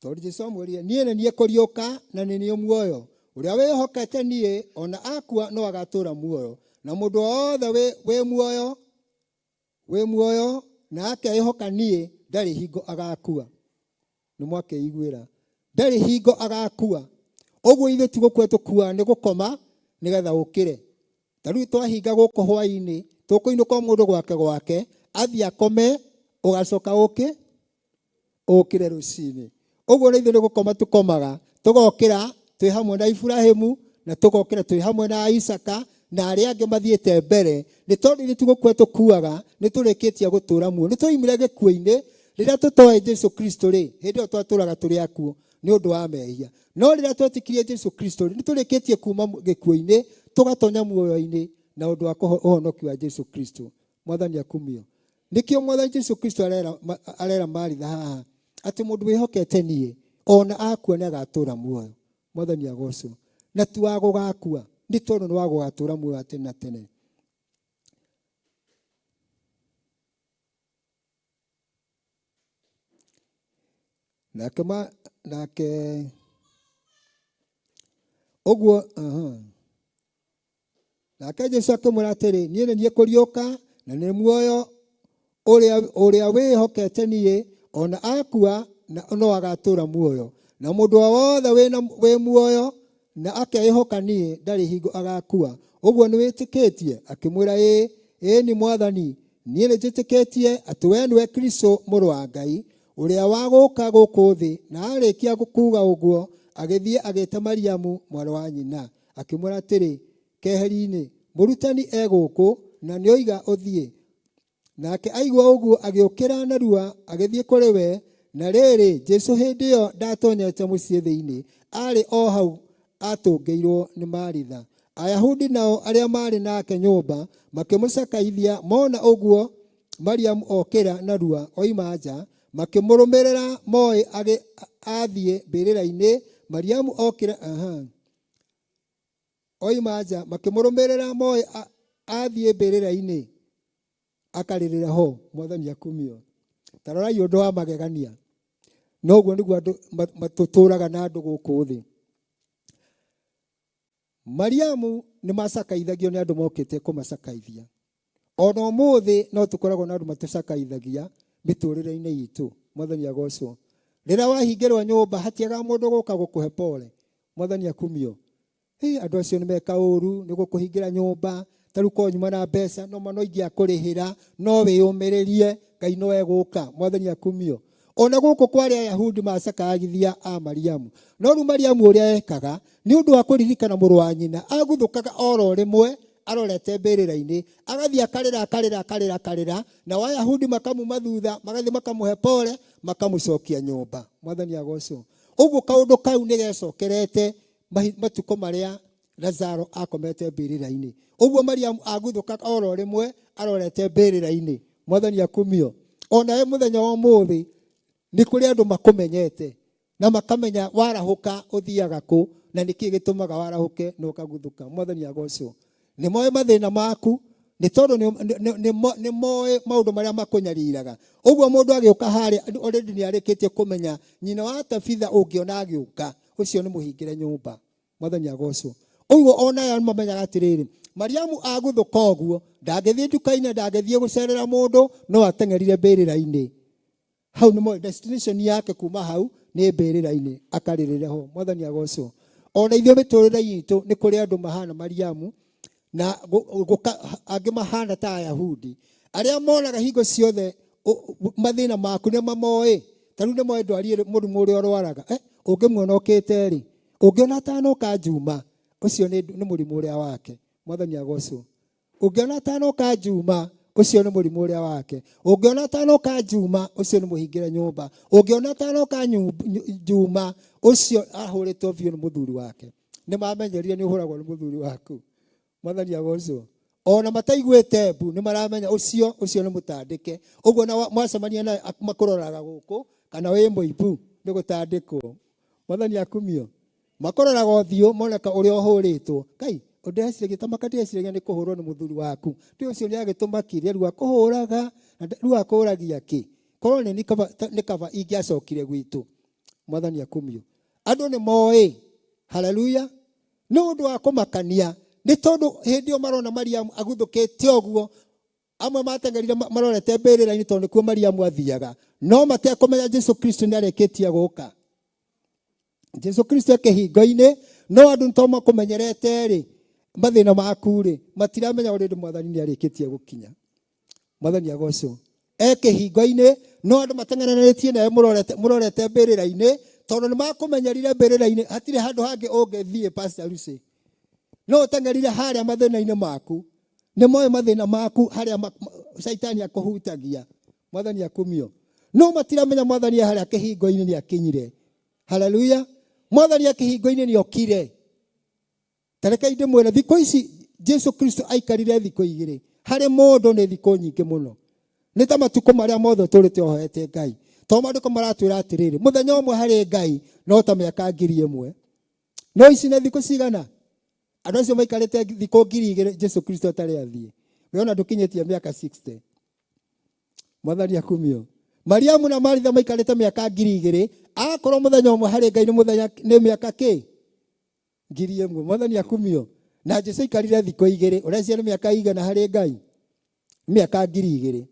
S7: Tondũ Jesũ amwĩrire, niĩ nĩ niĩ kũriũka na nĩ niĩ muoyo, ũrĩa wĩhokete niĩ ona akua no agatũũra muoyo, na mũndũ wothe wĩ muoyo na akehoka niĩ ndarĩ hingo agakua. Nĩ mwakeiguĩra, ndarĩ hingo agakua. Ũguo ithuĩ ti gũkua tũkuaga nĩ gũkoma nĩgetha ũkĩre. Ta rĩu twahinga gũkũ hwaĩ-inĩ, tũkũinũka mũndũ gwake athiĩ akome, ũgacoka ũkĩre rũcinĩ. Ũguo nĩ ithuĩ nĩ gũkoma tũkomaga, tũgokĩra twĩ hamwe na Ibrahimu, na tũgokĩra twĩ hamwe na Isaka na arĩa angĩ mathiĩte mbere. Nĩ tondũ ithuĩ ti gũkua tũkuaga, nĩ tũrĩkĩtie gũtũũra muoyo. Nĩ twoimire gĩkuũ-inĩ rĩrĩa tũtoĩ Jesũ Kristo rĩ, hĩndĩ ĩyo twatũũraga tũrĩ akuũ nĩ ũndũ wa mehia. No rĩrĩa twetĩkirie Jesũ Kristo nĩ tũrĩkĩtie kuma gĩkuũ-inĩ tũgatonya muoyo-inĩ na ũndũ wa ũhonoki wa Jesũ Kristo. Mwathani akumio. Nĩkĩo Mwathani Jesũ Kristo arera Maritha haha atĩ mũndũ wĩhokete niĩ ona akua nĩ agatũũra muoyo. Mwathani agocwo. Na ti wa gũgakua, nĩ tondũ nĩ wa gũgatũũra muoyo atĩ na tene. Nake ũguo nake Jesũ akĩmwĩra atĩrĩ, niĩ nĩ niĩ kũriũka na nĩ muoyo, ũrĩa wĩhokete niĩ ona akua no agatũũra muoyo, na mũndũ wothe wĩ muoyo na akehoka niĩ ndarĩ hingo agakua. Ũguo nĩ wĩtĩkĩtie? Akĩmwĩra, ĩĩ nĩ Mwathani, niĩ nĩ njĩtĩkĩtie atĩ we nĩwe Kristo mũrũ wa Ngai, ũrĩa wagũũka gũkũ thĩ. Na arĩkia kuuga ũguo, agĩthiĩ agĩĩta Mariamu mwarĩ wa nyina, akĩmwĩra atĩrĩ, keheri-inĩ, mũrutani egũkũ na nĩ oiga ũthiĩ. Nake aigua ũguo agĩũkĩra narua agĩthiĩ kũrĩ we. Na rĩrĩ, Jesũ hĩndĩ ĩyo ndatonyete mũciĩ thĩinĩ, arĩ o hau atũngĩirwo nĩ Maritha. Ayahudi nao arĩa marĩ nake nyũmba makĩmũcakaithia, mona ũguo Mariamu okĩra narua oima nja, makĩmũrũmĩrĩra moĩ athiĩ mbĩrĩra-inĩ. Mariamu okĩra oima nja, makĩmũrũmĩrĩra moĩ athiĩ mbĩrĩra-inĩ, akarĩrĩra ho. Mwathani akumio. Tarorai ũndũ wa magegania. Noguo nĩguo andũ matũtũraga na andũ gũkũ thĩ. Mariamu nĩ macakaithagio nĩ andũ mokĩte kũmacakaithia. Ona ũmũthĩ no tũkoragwo na andũ matũcakaithagia mĩtũrĩre-inĩ itũ. Mwathani agocwo. Rĩrĩa wahingĩrwo nyũmba hatiaga mũndũ gũka gũkũhe pole. Mwathani akumio. Andũ acio nĩ meka ũru nĩ gũkũhingĩra nyũmba. Tarĩu ko nyuma na mbeca no mano ingĩakũrĩhĩra no wĩyũmĩrĩrie Ngai no egũka. Mwathani akumio. Ona gũkũ kwarĩ Ayahudi macakagithia a Mariamu. No rĩu Mariamu ũrĩa ekaga nĩ ũndũ wa kũririkana mũrũ wa nyina aguthũkaga oro rĩmwe arorete mbĩrĩra-inĩ agathiĩ akarĩra na Ayahudi makamuma thutha magathiĩ makamũhe pole makamũcokia nyũmba. Mwathani agocwo. Ũguo kaũndũ kau nĩ gecokerete matukũ marĩa Lazaro akomete mbĩrĩra-inĩ. Ũguo Mariamu aguthũkaga oro rĩmwe arorete mbĩrĩra-inĩ. Mwathani akumio. Ona we mũthenya wa ũmũthĩ nĩ kũrĩ andũ makũmenyete na makamenya warahũka ũthiaga kũ na nĩkĩ gĩtũmaga warahũke na ũkaguthũka. Mwathani agocwo. Nĩ moe mathĩna maku nĩ tondũ nĩ moe maũndũ marĩa makũnyariraga. Ũguo mũndũ agĩũka harĩa already nĩ arĩkĩtie kũmenya nyina wa Tabitha ũngĩona agĩũka ũcio nĩ mũhingĩre nyũmba. Mwathani agocwo. Ũguo ona aya mamenyaga atĩrĩrĩ Mariamu aguthũka ũguo ndangĩthiĩ nduka-inĩ ndangĩthiĩ gũcerera mũndũ no ateng'erire mbĩrĩra-inĩ. Hau nĩ destination yake kuma hau nĩ mbĩrĩra-inĩ akarĩrĩre ho. Mwathani agocwo. Ona ithuĩ mĩtũrĩre itũ nĩ kũrĩ andũ mahana Mariamu na angĩ mahana ta Ayahudi arĩa monaga hingo ciothe mathĩna maku nĩ mamoĩ. Tarĩu nĩ moĩ ndwarire mũrimũ ũrĩa ũrwaraga ũngĩmuona ũkĩte rĩ ũngĩona atanoka njuma ũcio nĩ mũrimũ ũrĩa wake. Mwathani agocwo. Ũngĩona atanoka njuma ũcio nĩ mũrimũ ũrĩa wake. Ũngĩona atanoka njuma ũcio nĩ mũhingĩre nyũmba. Ũngĩona atanoka njuma ũcio ahũrĩtwo biũ nĩ mũthuri wake. Nĩ mamenyerire nĩ ũhũragwo nĩ mũthuri waku. Mwathani agocwo. Ona mataiguĩte mbu nĩ maramenya ũcio nĩ mũtandĩke. Ũguo na mwacemania naye makũroraga gũkũ kana wĩ mũibu nĩ gũtandĩkwo. Mwathani akumio. Makũroraga ũthiũ moneka ũrĩa ũhũrĩtwo. Kai ũndeciragia ta makandeciragia nĩ kũhũrwo nĩ mũthuri waku. Nĩ ũcio nĩ agĩtũmakirie rĩu akũhũraga na rĩu akũragia kĩ. Korwo nĩ kaba ingĩacokire gwitũ. Mwathani akumio. Andũ nĩ moĩ. Haleluya. Nĩ ũndũ wa kũmakania. Nĩ tondũ hĩndĩ ĩyo marona Mariamu aguthũkĩte ũguo amwe mateng'erire marorete mbĩrĩra-inĩ tondũ nĩkuo Mariamu athiaga no matekũmenya Jesu Kristo nĩ arĩkĩtie gũka. Jesu Kristo kĩhingo-inĩ no andũ to makũmenyerete rĩ mathĩna maku rĩ matiramenya ũrĩa Mwathani nĩ arĩkĩtie gũkinya. Mwathani agocwo. Kĩhingo-inĩ no andũ mateng'ereretie nawe mũrorete mbĩrĩra-inĩ tondũ nĩ makũmenyerire mbĩrĩra-inĩ hatirĩ handũ hangĩ ũngĩthiĩ Pastor Lucy. No ũteng'erire harĩa mathĩna-inĩ maku. Nĩ moe mathĩna maku harĩa Saitani akũhutagia. Mwathani akumio. No matiramenya Mwathani harĩa kĩhingo-inĩ nĩ akinyire. Haleluya. Mwathani kĩhingo-inĩ nĩ okire. Tareka inde mwena thikũ ici Jesu Kristo aikarire thikũ igĩrĩ. Harĩ mũndũ nĩ thikũ nyingĩ mũno. Nĩ ta matukũ marĩa mothe tũrĩte ohete Ngai. To maandĩko maratwĩra atĩrĩrĩ mũthenya ũmwe harĩ Ngai no ta mĩaka 1000. No ici nĩ thikũ cigana? Andũ acio maikarĩte thikũ 2000 Jesu Kristo atarĩ athiĩ. Weona ndũkinyĩtie mĩaka 60. Mwathani akumio. Mariamu na Maritha maikarĩte mĩaka 2000 akorwo mũthenya ũmwe harĩ Ngai nĩ mĩaka kĩ? 1000. Mwathani akumio. Na Jesu aikarire thikũ 2 ũreciria nĩ mĩaka igana harĩ Ngai? Mĩaka 2000.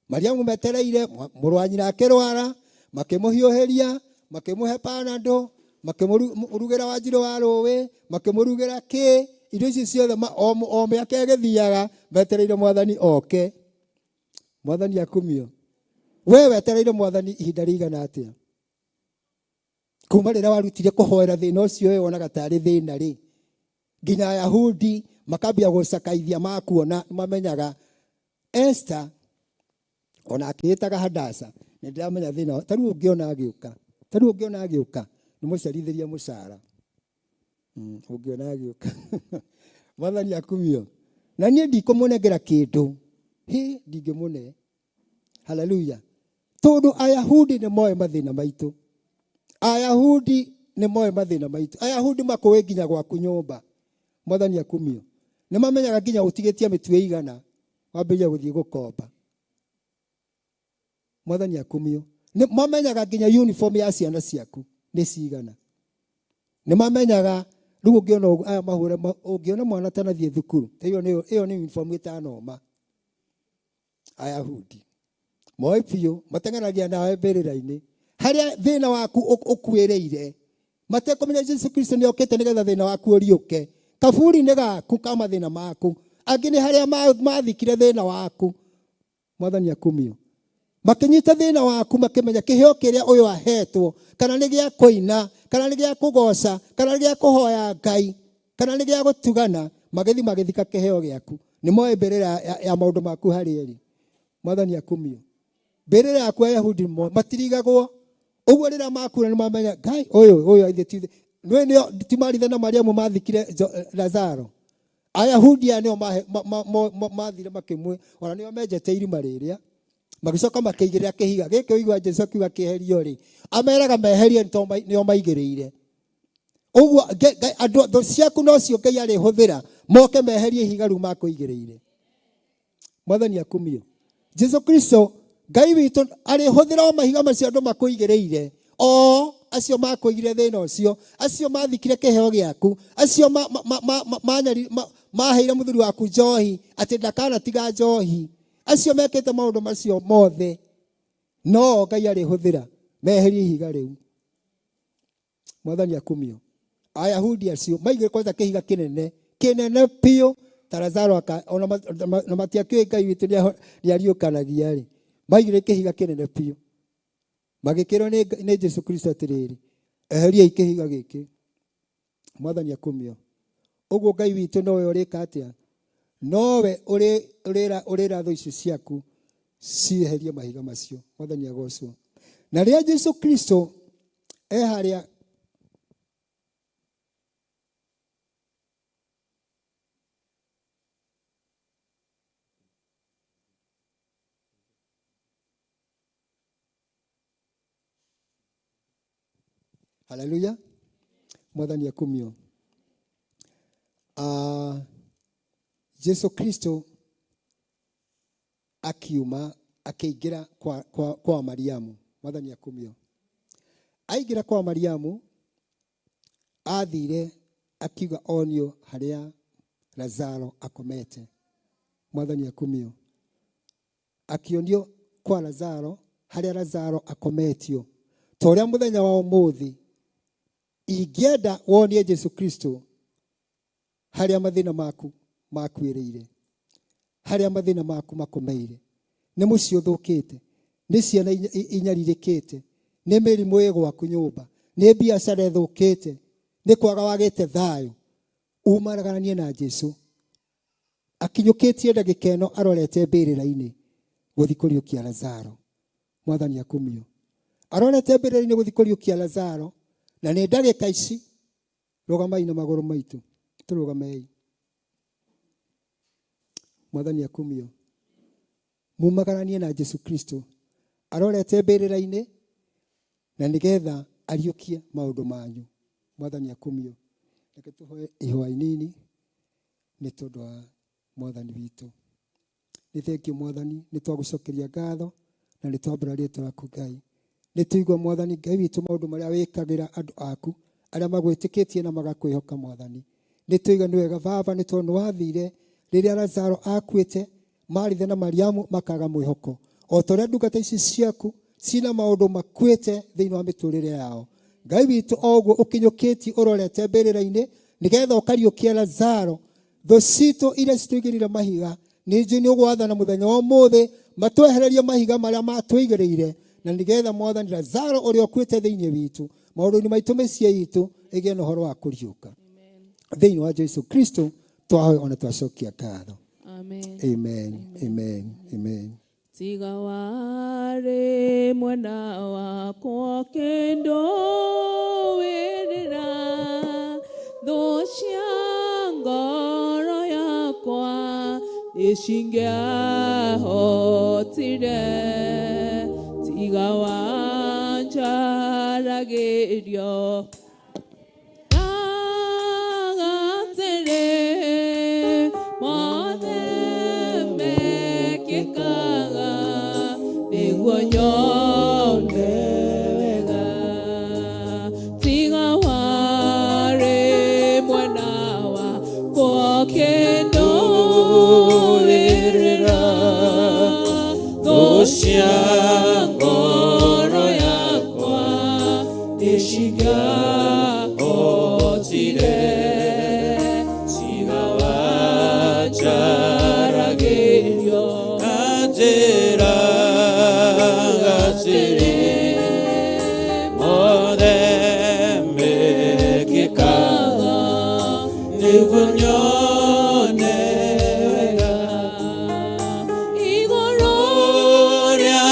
S7: Mariamu metereire mũrũ wa nyina akĩrwara makĩmũhiũhĩria makĩmũhe panado makĩmũrugĩra wanjiro wa rũĩ makĩmũrugĩra kĩ indo ici ciothe o mĩaka ĩgĩthiaga metereire Mwathani oke. Mwathani akumio. We wetereire Mwathani ihinda rĩigana atĩa? Kuma rĩrĩa warutire kũhoera thĩna ũcio we wonaga tarĩ thĩna rĩ nginya Ayahudi makambia gũcakaithia makuona mamenyaga Esther ona akĩĩtaga Hadasa nĩ ndĩramenya thĩna tarĩu ũngĩona agĩũka nĩ mũcerithĩrie mũcara. Ũngĩona agĩũka. Mwathani akumio. Na niĩ ndikũmũnengera kĩndũ. Ndingĩmũne. Haleluya. Tondũ Ayahudi nĩ moe mathĩna maitũ. Ayahudi nĩ moe mathĩna maitũ. Ayahudi makũĩ nginya gwaku nyũmba. Mwathani akumio. Nĩ mamenyaga nginya ũtigĩtie mĩtwe igana wambĩrĩria gũthiĩ gũkomba. Mwathani akumio. Nĩ mamenyaga nginya uniform ya ciana ciaku nĩ cigana. Nĩ mamenyaga Riu ungiona aya mahure ungiona mwana tanathie thukuru iyo ni uniform itanoma Ayahudi moi biũ mateng'eragia nawe mbĩrĩra-inĩ harĩa thĩna waku ũkuĩrĩire matekũmenya Jesu Kristo nĩ okĩte nĩgetha thĩna waku ũriũke. Kaburi-inĩ gaku ka mathĩna maku angĩ nĩ harĩa mathikire thĩna waku. Mwathani akumio makĩnyita thĩna waku makĩmenya kĩheo kĩrĩa ũyũ ahetwo kana nĩ gĩa kũina kana nĩ gĩa kũgoca kana nĩ gĩa kũhoya Ngai kana nĩ gĩa gũtugana magĩthika kĩheo gĩaku. Nĩ moĩ mbĩrĩra ya maũndũ maku harĩ eri. Mwathani akumio mbĩrĩra yaku Ayahudi matirigagwo ũguo rĩrĩa makura nĩ mamenya Ngai ũyũ aithĩti nĩ ti Maritha na Mariamu mathikire Lazaro. Ayahudi anio mathire makĩmwe ona nĩo menjete irima rĩrĩa magĩcoka makĩigĩrĩra kĩhiga gĩkĩ ũigua Jesu akiuga kĩherio rĩ ameraga meherie nĩo maigĩrĩire. Ũguo andũ thũ ciaku no cio Ngai arĩhũthĩra moke meherie ihiga rĩu makũigĩrĩire. Mwathani akumio Jesu Kristo Ngai witũ arĩhũthĩra mahiga macio andũ makũigĩrĩire o acio makũigire thĩna ũcio acio mathikire kĩheo gĩaku acio maheire mũthuri waku njohi atĩ ndakanatiga njohi acio mekĩte maũndũ macio mothe no Ngai arĩhũthĩra meherie ihiga rĩu. Mwathani akumio Ayahudi acio maigire kwanza kĩhiga kĩnene piũ ta Lazaro ona matiakĩũĩ Ngai witũ nĩariũkanagia rĩ maigire kĩhiga kĩnene piũ magĩkĩrwo nĩ Jesu Kristo atĩrĩrĩ eheriai kĩhiga gĩkĩ. Mwathani akumio ũguo Ngai witũ nowe ũrĩka atĩa nowe ũrĩra thũ icio ciaku cieherie mahiga macio. Mwathani agocwo. Na rĩrĩa Jesu Kristo harĩa haleluya. Mwathani akumio Jesu Kristo akiuma akĩingĩra kwa Mariamu. Mwathani akumio aingĩra kwa Mariamu athire akiuga onio harĩa Lazaro akomete. Mwathani akumio akionio kwa Lazaro harĩa Lazaro akometio ta ũrĩa mũthenya wa ũmũthĩ ingĩenda wonie Jesu Kristo harĩa mathĩna maku makuĩrĩire harĩa mathĩna maku makomeire nĩ mũciĩ ũthũkĩte nĩ ciana inyarirĩkĩte nĩ mĩrimũ ĩgwaku nyũmba nĩ biacara ĩthũkĩte nĩ kwaga wagĩte thayũ umaragananie na Jesu akinyũkĩtie ndagĩka ĩno arorete mbĩrĩra-inĩ gũthiĩ kũriũkia Lazaro. Mwathani akumio arorete mbĩrĩra-inĩ gũthiĩ kũriũkia Lazaro na nĩ ndagĩka ici rũgamai na magũrũ maitũ tũrũgamei. Mwathani akumio mumagaranie na Jesu Kristo arorete mbĩrĩra-inĩ na nĩgetha ariũkie maũndũ manyu. Mwathani akumio reke tũhoe ihooya inini nĩ tondũ wa Mwathani witũ. Nĩ thengio Mwathani nĩ twagũcokeria ngatho na nĩ twambũra rĩĩtwa rĩaku Ngai. Nĩ tuigua Mwathani Ngai witũ maũndũ marĩa wĩkagĩra andũ aku arĩa magwĩtĩkĩtie na magakwĩhoka Mwathani. Nĩ tuiga nĩ wega Baba nĩ tondũ wathire rĩrĩa Lazaro akuĩte Maritha na Mariamu makaga mwĩhoko o ta ũrĩa ndungata ici ciaku cina maũndũ makuĩte thĩinĩ wa mĩtũrĩre yao. Ngai witũ o ũguo ũkinyũkĩtie ũrorete mbĩrĩra-inĩ nĩgetha ũkariũkia Lazaro thũ citũ iria citũigĩrĩire mahiga nĩ njũĩ nĩ ũgwathana mũthenya wa ũmũthĩ matwehererie mahiga marĩa matũigĩrĩire na nĩgetha Mwathani Lazaro ũrĩa ũkuĩte thĩinĩ witũ maũndũ-inĩ maitũ mĩciĩ itũ ĩgĩe na ũhoro wa kũriũka thĩinĩ wa Jesu Kristo twahoya ona twacokia ngatho.
S6: Amen.
S7: Amen. Amen. Amen.
S6: Tiga warĩ mwena wakwa kĩndũĩrĩra thũ cia ngoro yakwa nĩcingĩahotire tiga wanjaragĩrio
S3: Tiga ware
S4: Funyone wega Igororia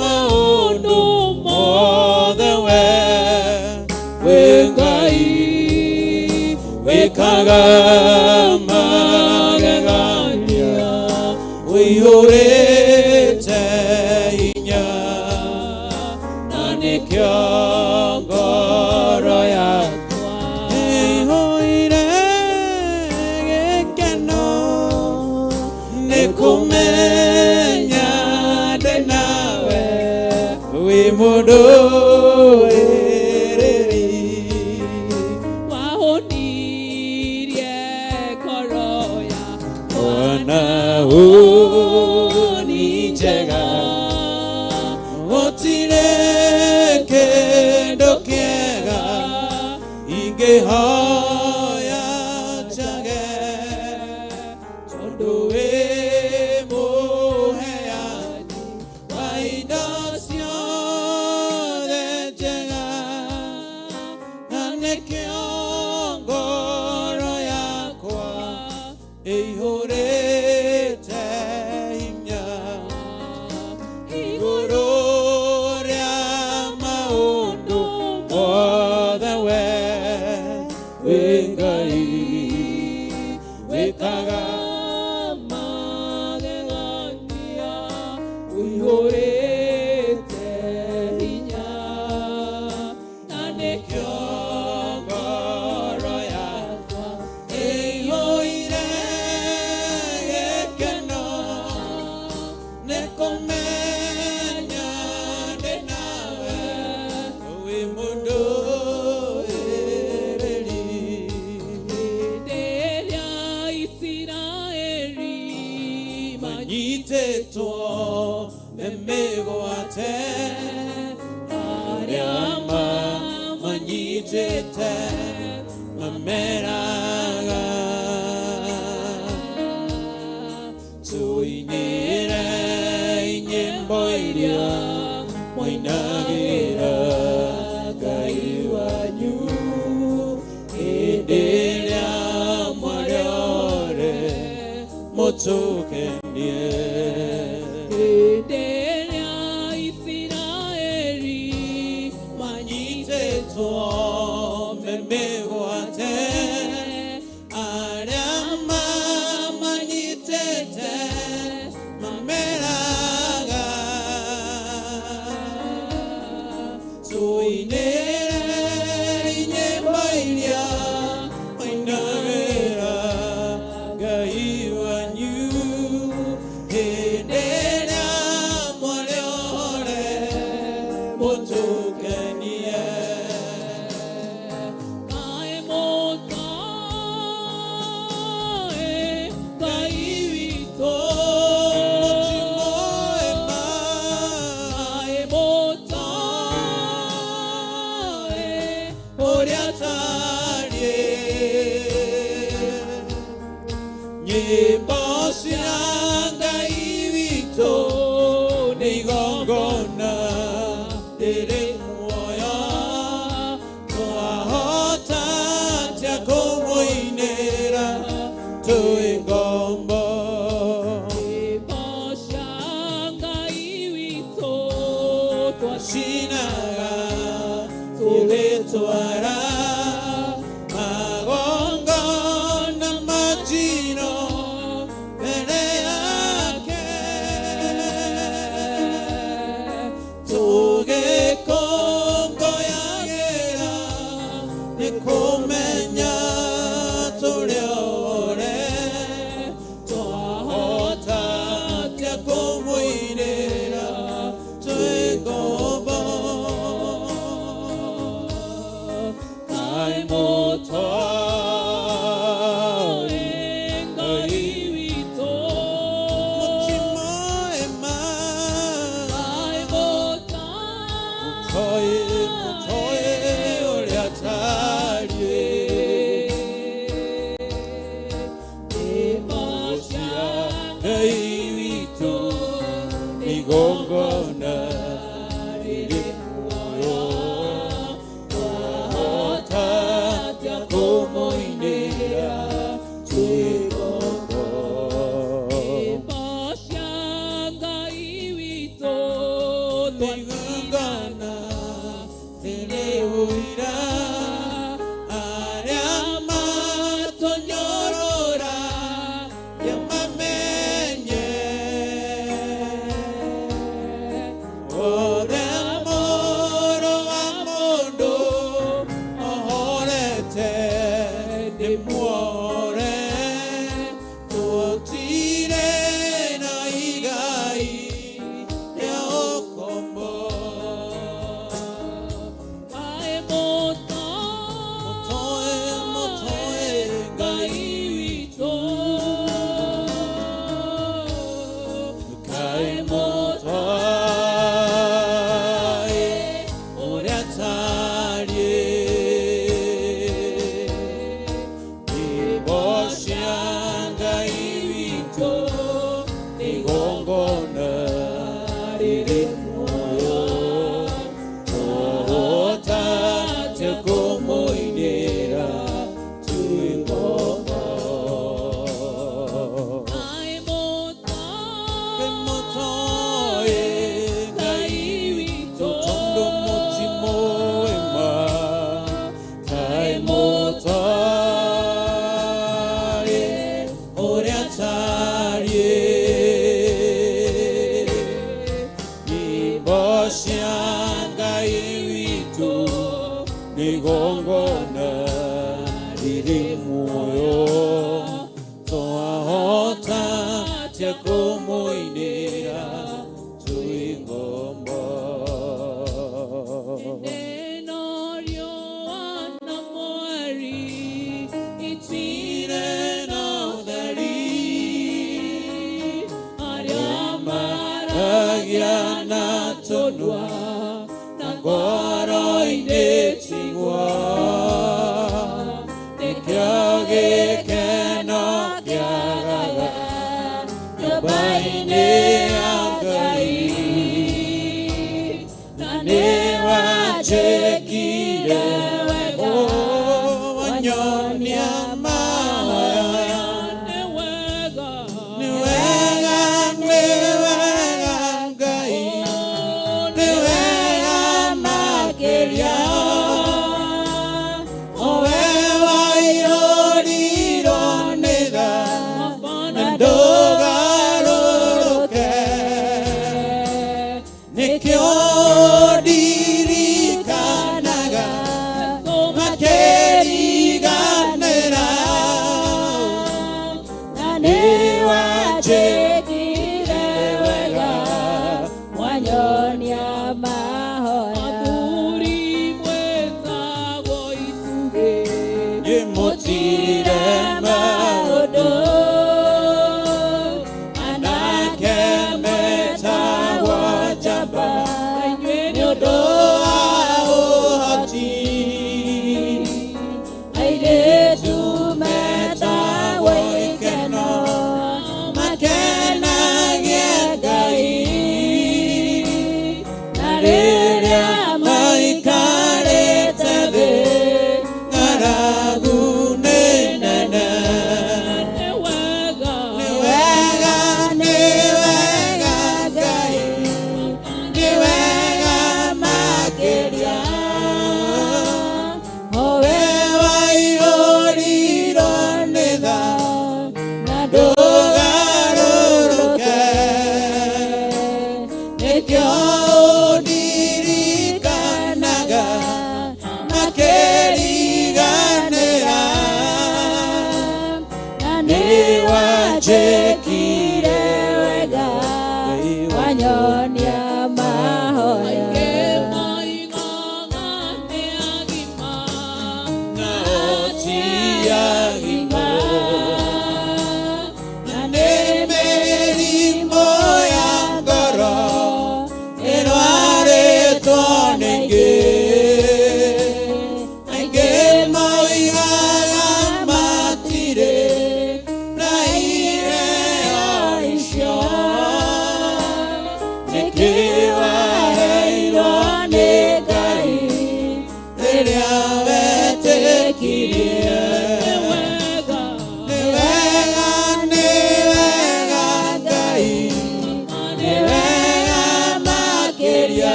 S4: maundu mothe Wengai Wekaga magegania Wihurite inya Nanikyo ngoro yakwa Ihoire gekeno Nikumenya denawe Wimudu Unijega Otire kendo kiega Ingehoya chage Tondoe muheani Waidasyo de jega Nanekyo ngoro yakwa Eihorete imya Igororia maundu othe Wengai Wekaga magegania Uihorete inya Nanekyo ngoro yakwa Eihoire gekeno Nekomenya denawe Wimundo ereri Delia Israeli Manyitetwo memegwate Ariama manyitete mameraga Tuinire inyembo iria Moinagira Ngai wanyu Endelia mwariore Motokendie Endelia Israeli Manyitetwo memegwate Ariama manyitete mameraga Tuinere inyemba iria Moinagira Ngai wanyu Endelia mwariore Motokenie Nikomenya turiore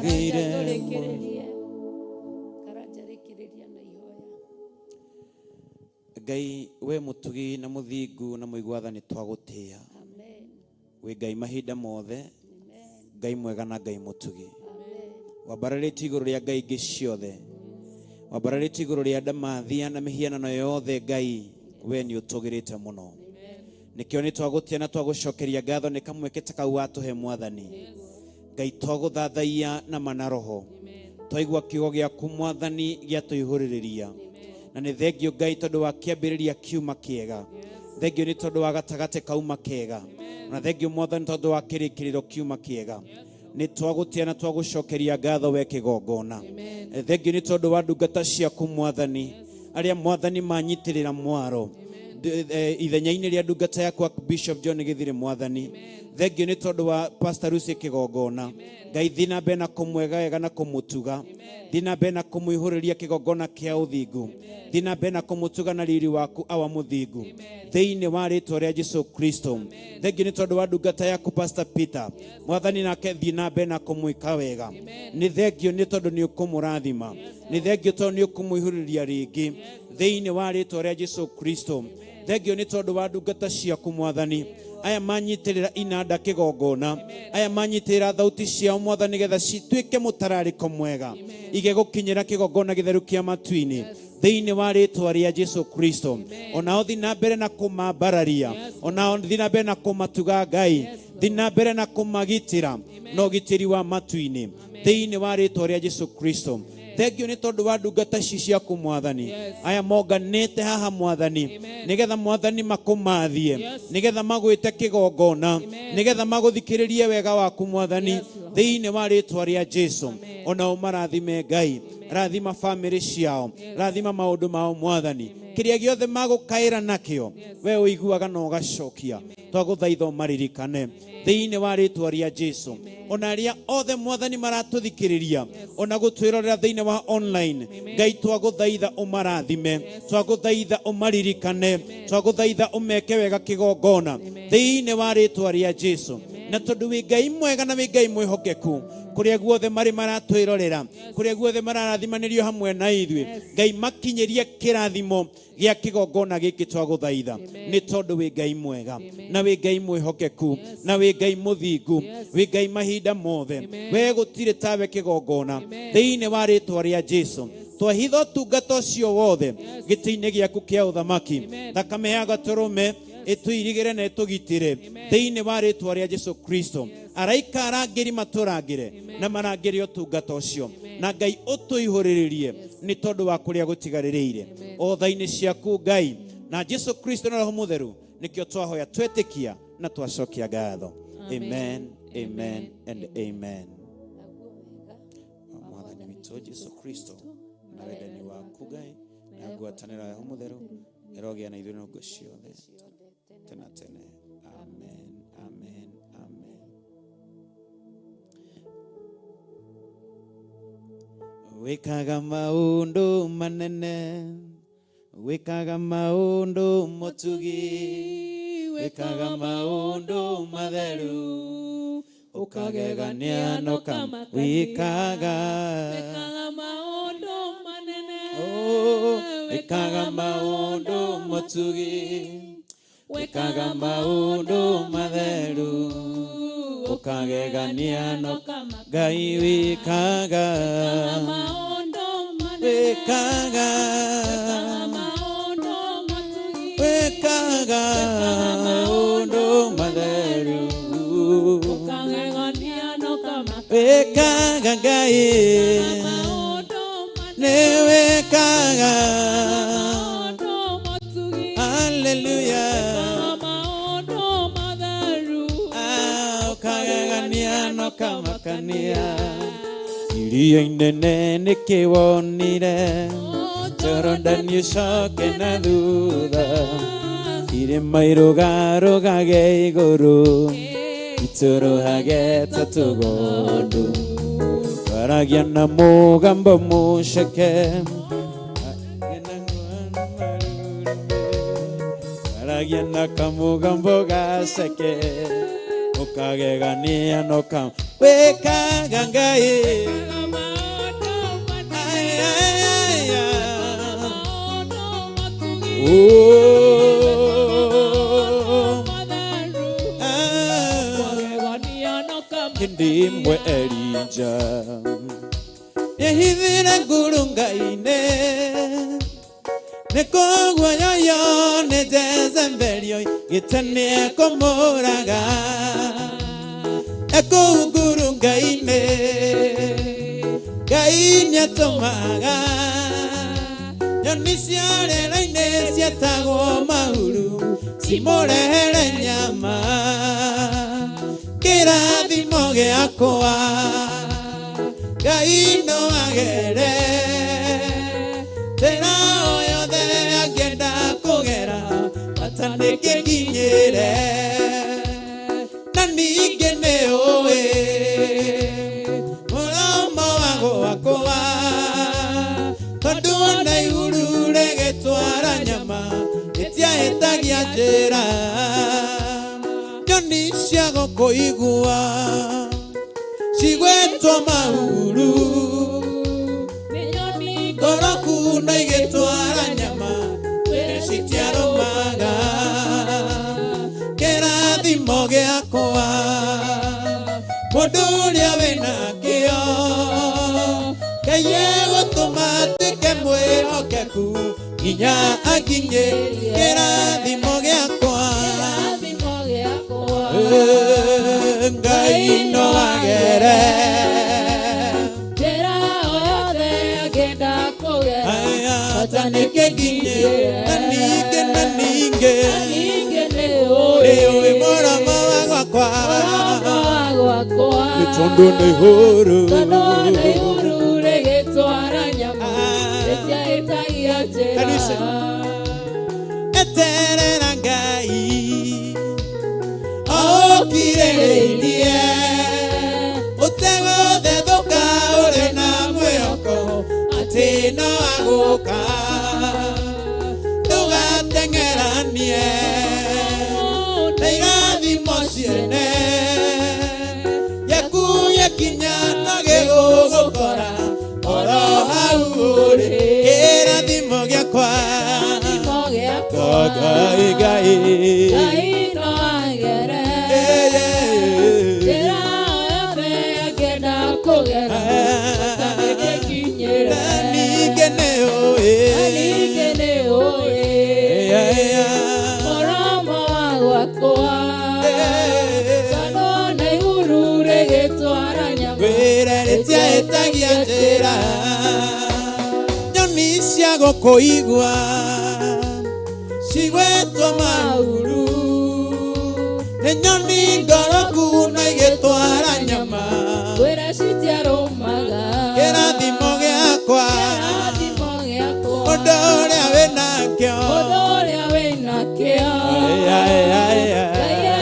S4: tũgĩire
S5: karanjarĩkĩrĩria na ihoya.
S4: Ngai we mũtugi na mũthingu na mũigua nĩ twagũtĩĩa.
S5: Amen.
S4: Wĩ Ngai mahinda mothe,
S5: Amen.
S4: Ngai mwega na Ngai mũtugi.
S5: Amen.
S4: Wambararĩtie igũrũ rĩa ngai ingĩ ciothe, wambararĩtie igũrũ rĩa ndamathia na mĩhianano yothe. Ngai we nĩ ũtũgĩrĩte mũno, nĩkĩo nĩ twagũtia na twagũcokeria ngatho nĩ kamweke ta kau watũhe Mwathani. Ngai twagũthathaia na mana roho, twaigua kiugo gĩaku Mwathani gĩatũihũrĩrĩria, na nĩ thengio Ngai tondũ wa kĩambĩrĩria kiuma kĩega, thengio nĩ tondũ wa gatagatĩ kauma kega, na thengio Mwathani tondũ wa kĩrĩkĩrĩro kiuma kĩega. Nĩ twagũtia na twagũcokeria ngatho we kĩgongona. Thengio nĩ tondũ wa ndungata ciaku Mwathani, arĩa Mwathani manyitĩrĩra mwaro ithenya-inĩ rĩa ndungata yaku Bishop John Gĩthire Mwathani. Thengio nĩ tondũ wa Pastor Lucy kĩgongona. Ngai thiĩ na mbere na kũmwega wega na kũmũtuga, thiĩ na mbere na kũmũihũrĩria kĩgongona kĩa ũthingu, thiĩ na mbere na kũmũtuga na riri waku awa mũthingu thĩinĩ wa rĩĩtwa rĩa Jesũ Kristo. Thengio nĩ tondũ wa ndungata yaku Pastor Peter Mwathani, nake thiĩ na mbere na kũmwĩka wega. Nĩ thengio nĩ tondũ nĩ ũkũmũrathima, nĩ thengio tondũ nĩ ũkũmũihũrĩria rĩngĩ thĩinĩ wa rĩĩtwa rĩa Jesũ Kristo. Thengio nĩ tondũ wa ndungata ciaku Mwathani, aya manyitĩrĩra inanda kĩgongona, aya manyitĩrĩra thauti ciao Mwathani getha cituĩke mũtararĩko mwega igegũkinyĩra kĩgongona gĩtherũkia matu-inĩ thĩinĩ wa rĩĩtwa rĩa Jesũ Kristo. Onao thiĩ na mbere na kũmambararia, onao thiĩ na mbere na kũmatuga Ngai, thiĩ na mbere na kũmagitĩra na ũgitĩri wa matu-inĩ thĩinĩ wa rĩĩtwa rĩa Jesũ Kristo. Thengio nĩ tondũ wa ndungata ciaku Mwathani, aya monganĩte haha Mwathani nĩgetha Mwathani makũmathie, nĩgetha magwĩte kĩgongona, nĩgetha magũthikĩrĩrie wega waku Mwathani thĩinĩ wa rĩĩtwa rĩa Jesũ. Onao marathime Ngai, rathima family ciao, rathima maũndũ mao Mwathani, kĩrĩa gĩothe magũkaĩra nakĩo we ũiguaga na ũgacokia. Twagũthaitha ũmaririkane thĩinĩ wa rĩĩtwa rĩa Jesũ. Ona arĩa othe Mwathani maratũthikĩrĩria, ona gũtwĩrorera thĩinĩ wa online, Ngai twagũthaitha ũmarathime, twagũthaitha ũmaririkane, twagũthaitha ũmeke wega kĩgongona thĩinĩ wa rĩĩtwa rĩa Jesũ. Na tondũ wĩ Ngai mwega na wĩ Ngai mwĩhokeku, kũrĩa guothe marĩ maratwĩrorera, kũrĩa guothe mararathimanĩrio hamwe na ithuĩ, Ngai makinyĩrie kĩrathimo gĩa kĩgongona gĩkĩ twagũthaitha, nĩ tondũ wĩ Ngai mwega na wĩ Ngai mwĩhokeku na wĩ Ngai mũthingu, wĩ Ngai mahinda mothe. We gũtirĩ tawe kĩgongona thĩinĩ wa rĩĩtwa rĩa Jesũ. Twahitha ũtungata ũcio wothe gĩtĩ-inĩ gĩaku kĩa ũthamaki, thakame ya gatũrũme ĩtũirigĩre na ĩtũgitĩre thĩinĩ wa rĩĩtwa rĩa Jesũ Kristo. Araika arangĩri matũrangĩre na marangĩre ũtungata ũcio, na Ngai ũtũihũrĩrĩrie nĩ tondũ wa kũrĩa gũtigarĩrĩire o tha-inĩ ciaku Ngai na Jesũ Kristo na Roho Mũtheru. Nĩkĩo twahoya twetĩkia na twacokia ngatho. Amen, amen and amen. Mwathani witũ Jesũ Kristo na wendani waku Ngai na ngwatanĩro ya Roho Mũtheru ĩrogĩa na ithuĩ na ngo ciothe tena tene. Amen, amen, amen. Wĩkaga maũndũ manene, wĩkaga maũndũ mũtugi, wĩkaga maũndũ matheru, ũkagegania no kama wĩkaga
S6: maũndũ manene,
S4: wĩkaga maũndũ mũtugi, wĩkaga maũndũ matheru, ũkagegania no kama Ngai wĩkaga wĩkaga wĩkaga maũndũ matheru, wĩkaga Ngai nĩ wĩkaga. Hallelujah. Ũkagegania no kamakania, iria inene nĩkĩwonire, Jorodani ũcoke na thutha, irĩma irũgarũgage igũrũ, itũrũhage ta tũgondu, twaragia na mũgambo mũceke, twaragia na kamũgambo gaceke, ũkagegania no wekaga ngai hindi mwe Elija ehithire nguru ngai-inĩ nĩkũgua yoyo nĩ Jezebeli gĩtanie kũmũraga ekũu nguru ngai-inĩ ngai nĩatũmaga nyoni cia rĩera-inĩ ciĩtagwo mahuru cimũrehere nyama kĩrathimo gĩakwa ngai no agere njĩra o yothe angĩenda kũgera bata nĩkĩkinyĩre na ningĩ nĩũĩ mũromo wa gwakwa tondũ ona iguru rĩgĩtwara nyama rĩtiahĩtagia njĩra nyoni cia gũkũigua cigwĩtwo mahuru ngoroku na igĩtwara nyama wĩra citiarũmaga kĩrathimo gĩakwa mũndũ ũrĩa wĩna kĩo Ngai egũtũma atuĩke mwĩhokeku nginya akinye kĩrathimo gĩakwa Ngai no agere njĩra o yothe angĩenda kũgera bata nĩkĩkinyĩre na ningĩ nĩũĩ mũromo wa gwakwa nĩ tondũ nĩ ihũru rĩgĩtwara nyama rĩtiahĩtagia njĩra eterera Ngai okirĩrĩirie ũtegothe thũka ũrĩ na mwĩhoko atĩ no agũka ndũgateng'eranie na irathimo ciene gĩaku gĩkinya no gĩgũgũkora oro hau ũrĩ kĩrathimo gĩakwa Ngai no agere njĩra o yothe angĩenda kũgera bata nĩkĩkinyĩre na ningĩ nĩũĩ mũromo wa gwakwa tondũ ona iguru rĩgĩtwara nyama wĩra rĩtiahĩtagia njĩra nyoni cia gũkũigua cigwĩtwo mahuru nĩ nyoni ngoroku na igĩtwara nyama wĩra citiarũmaga kĩrathimo gĩakwa mũndũ ũrĩa wĩnakĩo Ngai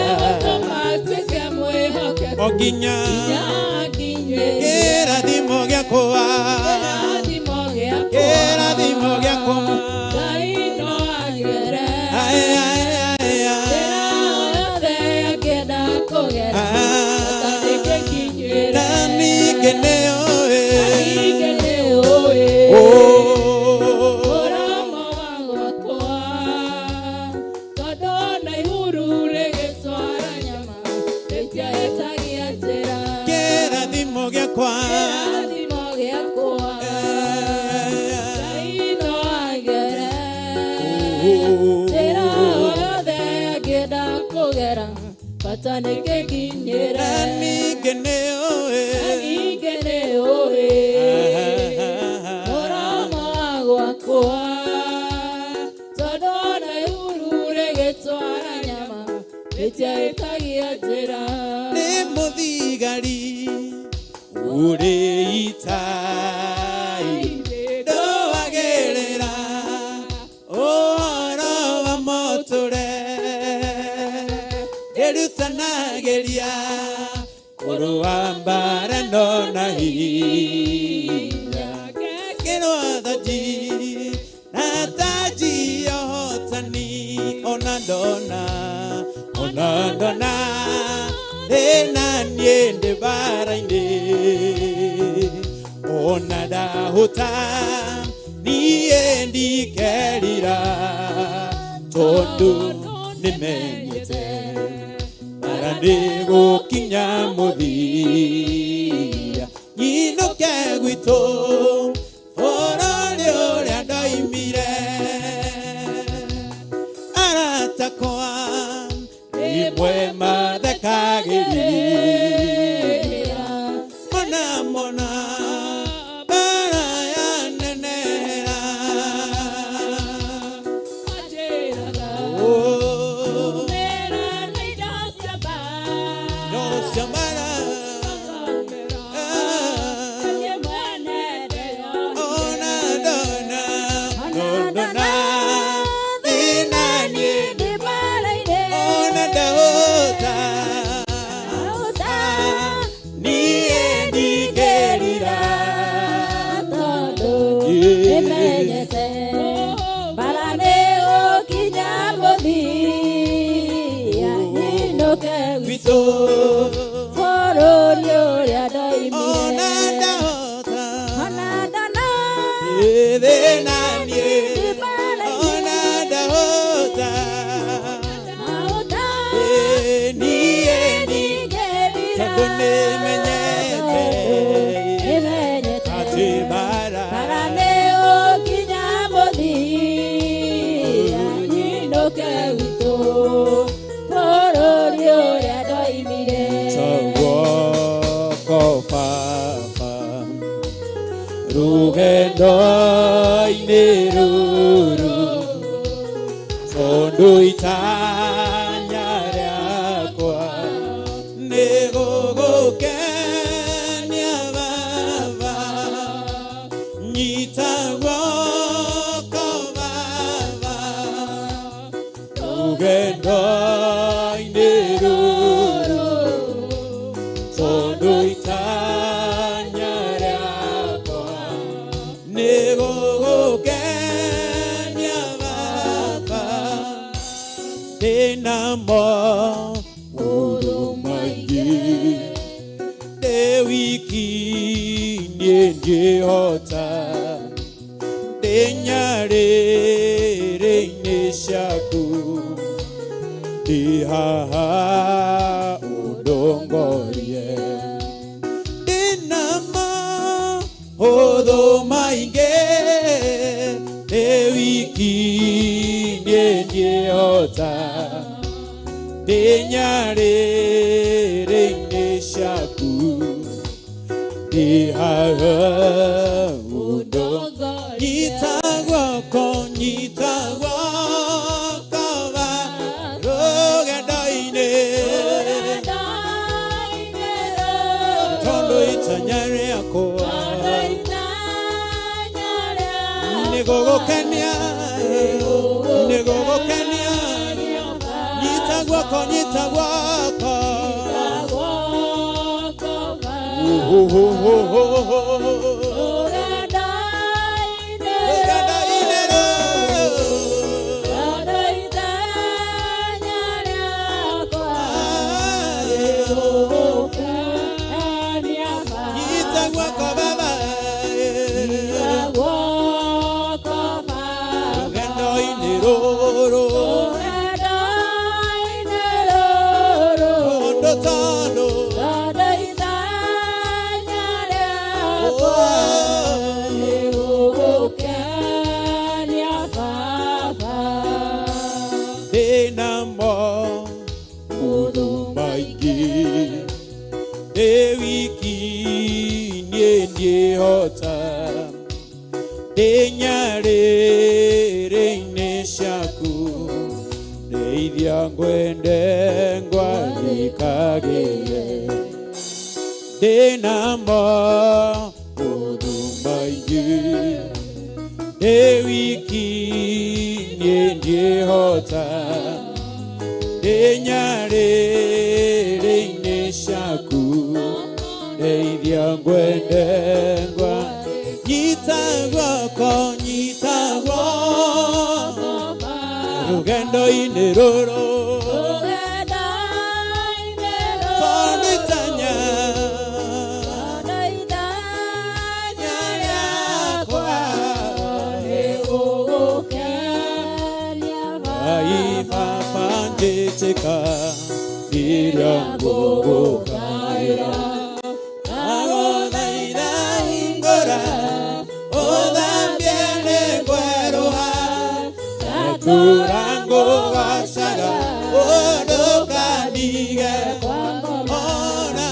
S4: egũtũma atuĩke mwĩhokeku nginya kĩrathimo gĩakwa Ngai no agere njĩra o yothe angĩenda kũgera bata nĩkĩkinyĩre na ningĩ nĩũĩ mũromo wa gwakwa tondũ ona ihuru rĩgĩtwara nyama rĩtiahĩtagia njĩra kĩrathimo gĩakwa Ngai no agere njĩra o yothe angĩenda kũgera bata nĩkĩkinyĩre na ningĩ nĩũĩ mũromo wa gwakwa tondũ ona ihuru rĩgĩtwara nyama rĩtiahĩtagia njĩra nĩ mũthigari ũrĩ ita-inĩ ndũagĩrĩra ũhoro wa mũtũre ndĩrutanagĩria kũrũa mbara ndona hinya ngĩrũa thaji na taji ya ũhotani ona ndona thĩna niĩ ndĩ mbara-inĩ ona ndahũta niĩ ndikerira tondũ nĩmenyete mbara nĩgũkinya mũthia nyinũke gwitũ bũrũri ũrĩa ndoimire aratakwa rĩmwe mathekagĩria mona mona bara yanenehera rũgendo-inĩ rũrũ tondũ itanya rĩakwa nĩ gũgũkenia Baba nyita guoko Baba rũgendo-inĩ rũrũ tondũ itanya rĩakwa nĩ gũgũkenia Baba ndĩna maũndũ maingĩ ndĩ wiki niĩ ngĩhota ndĩ nyarĩrĩ-inĩ ciaku ndĩ haha ũndongorie ndĩna maũndũ maingĩ ndĩ wiki niĩ ngĩhota ndĩ nyarĩrĩ-inĩ ciaku ndĩ haha ũndongorie nyita guoko Baba rũgendo-inĩ tondũ itanya rĩakwa nĩ gũgũkenia nyita guoko nyarĩrĩ-inĩ ciaku ndeithia ngwende ngwathĩkagĩre ndĩna maũndũ maingĩ ndĩ wiki niĩ ngĩhota ndĩ nyarĩrĩ-inĩ ciaku ndeithia ngwende nyita guoko rũgendo-inĩ rũrũ nĩũgwĩtĩka rĩrĩa ngũgũkaĩra agũthaitha hingũra ũthambie nĩ kwerũha ngatura ngũgocaga ũndũkanige ona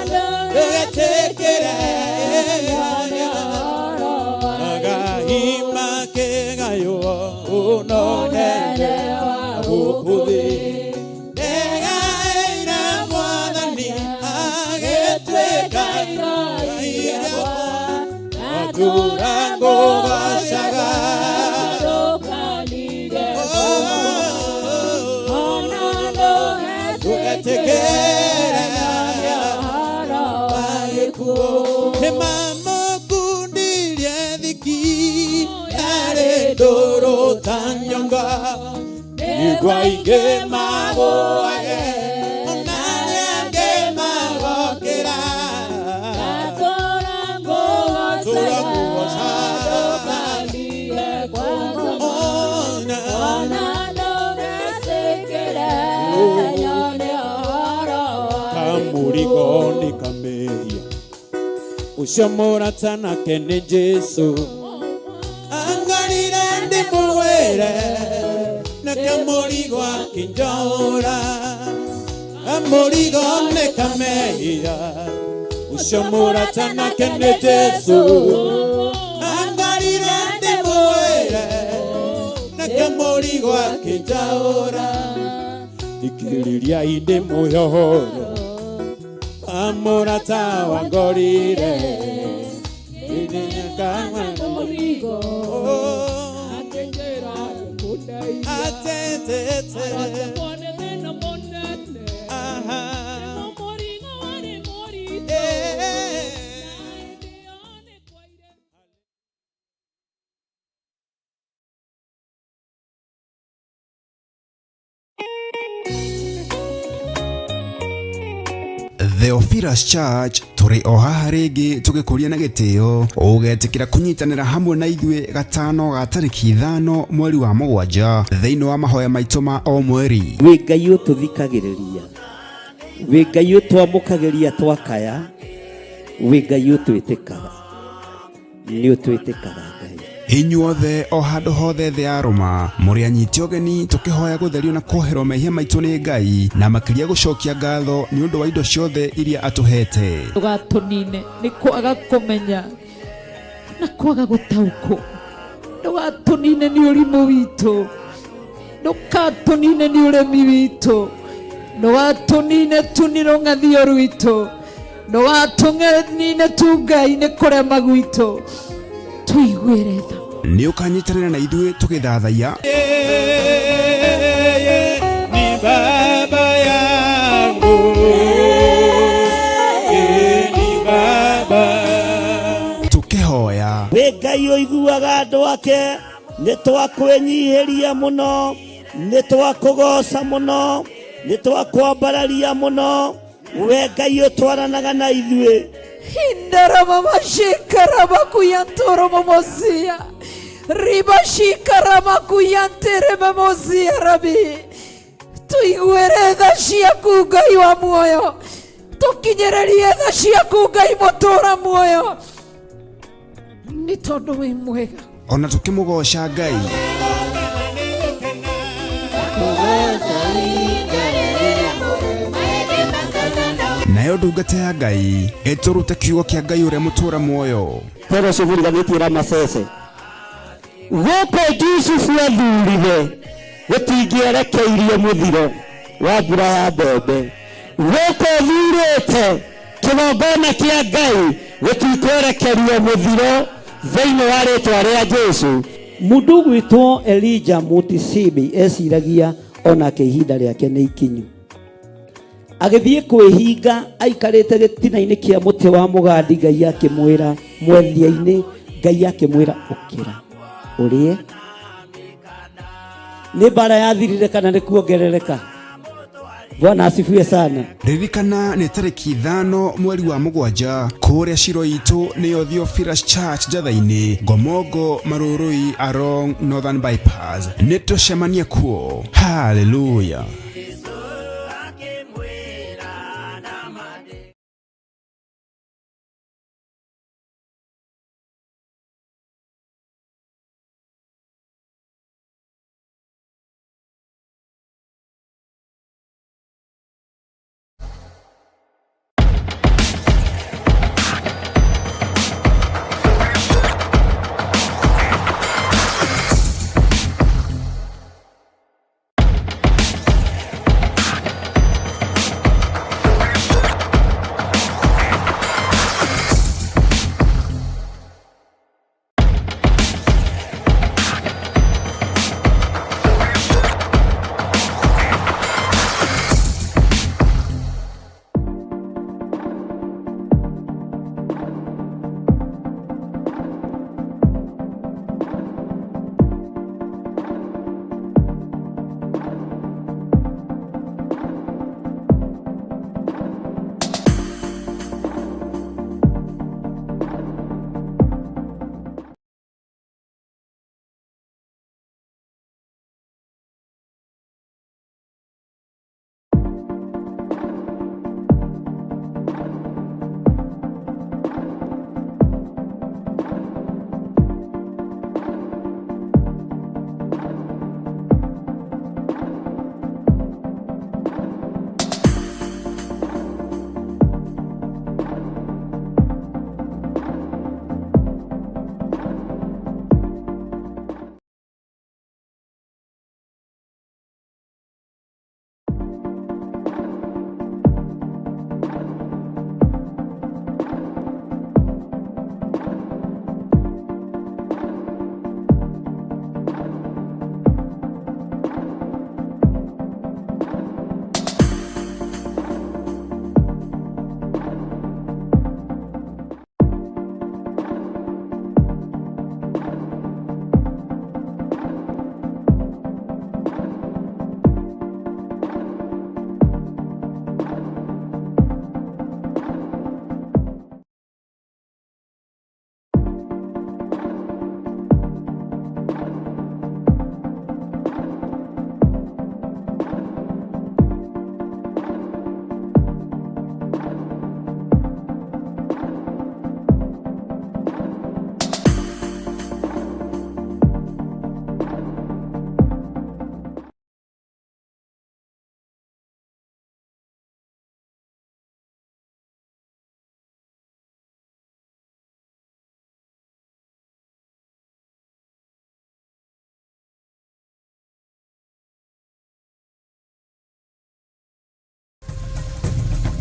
S4: ndũgetĩkĩre agahima kĩgayũo ũnonene agũkũthĩ ndegaĩra Mwathani agĩtuĩka igai ngatura ngũgocaga nĩmamũkundirie thiki yarĩ ndũrũ ta nyonga nĩguo aingĩ magũage ona arĩa angĩ magokĩra kamũrigo nĩ kamehia ũcio mũrata nake nĩ Jesũ angarire ndĩmũgwĩre na kamũrigo akĩnjohora kamũrigo nĩ kamehia ũcio mũrata nake nĩ Jesũ angarire ndĩmũgwĩre na kamũrigo akĩnjohora ikĩrĩriai ndĩmũyohore amũrata wangorire kamũrigo atetete
S1: Theophilus Church tũrĩ o haha rĩngĩ tũgĩkũria na gĩtĩo ũgetĩkĩra kũnyitanĩra hamwe na ithuĩ gatano ga tarĩki 5 mweri wa 7 thĩinĩ wa mahoya maitũ ma o mweri.
S2: Wĩ Ngai ũtũthikagĩrĩria, wĩ Ngai ũtwamũkagĩria twakaya, wĩ Ngai ũtwĩtĩkaga, nĩ ũtwĩtĩkaga Ngai.
S1: Inyuothe o handũ hothe thĩ ya Roma mũrĩ anyiti ũgeni tũkĩhoya gũtherio na kũoherwo mehia maitũ nĩ Ngai na makĩria gũcokia ngatho nĩ ũndũ wa indo ciothe iria atũhete.
S3: Ndũgatũnine nĩ kwaga kũmenya na kwaga gũtaũkwo, ndũgatũnine nĩ ũrimũ witũ, ndũgatũnine nĩ ũremi witũ, ndũgatũnine tu nĩ rũng'athio rwitũ, ndũgatũnine tu Ngai nĩ kũrema gwitũ, tũiguĩre tha
S1: nĩ ũkanyitanĩra na ithuĩ tũgĩthathaiya
S4: ni baba yangu ni baba
S1: tũkĩhoya.
S2: Wĩ Ngai ũiguaga andũ ake, nĩ twakwĩnyihĩria mũno, nĩ twakũgoca mũno, nĩ twakwambararia mũno, wĩ Ngai ũtwaranaga na ithuĩ.
S3: Hindara mama shikara makuyantoro mamozia riba shikara makuyantere mamozia rabi tuiguere tha ciaku Ngai wa muoyo, tukinyererie tha ciaku Ngai mũtũra muoyo, nĩ tondũ wĩ mwega.
S1: Ona tũkĩmũgoca Ngai nayo ndungata ya Ngai ĩtũrute kiugo kĩa Ngai ũrĩa mũtũra muoyo.
S2: Pero civiliganĩtie Ramacece gũkũ Jusufu athurire gũtingĩerekeirie mũthiro wa mbura ya mbembe, gũkũ thurĩte kĩgongona kĩa Ngai gũtikwerekerio mũthiro thĩinĩ wa rĩtwa rĩa Jesu. Mũndũ gwĩtwo Elijah Mutisibi eciragia onake ihinda rĩake nĩ ikinyu, agĩthiĩ kwĩhinga aikarĩte gĩtina-inĩ kĩa mũtĩ wa mũgandi, Ngai akĩmwĩra mwethia-inĩ, Ngai akĩmwĩra ũkĩra ũrĩe. Nĩ mbara yathirire kana nĩ kuongerereka? Bwana asifiwe sana.
S1: Ririkana nĩ tarĩki 5 mweri wa mũgwanja kũrĩa ciro itũ nĩyo Theophilus Church Njatha-inĩ, Ngomongo Marũrũi along Northern Bypass. Nĩtũcemanie kuo. Hallelujah.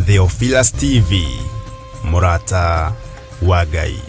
S1: Theophilus TV, Murata wa Ngai.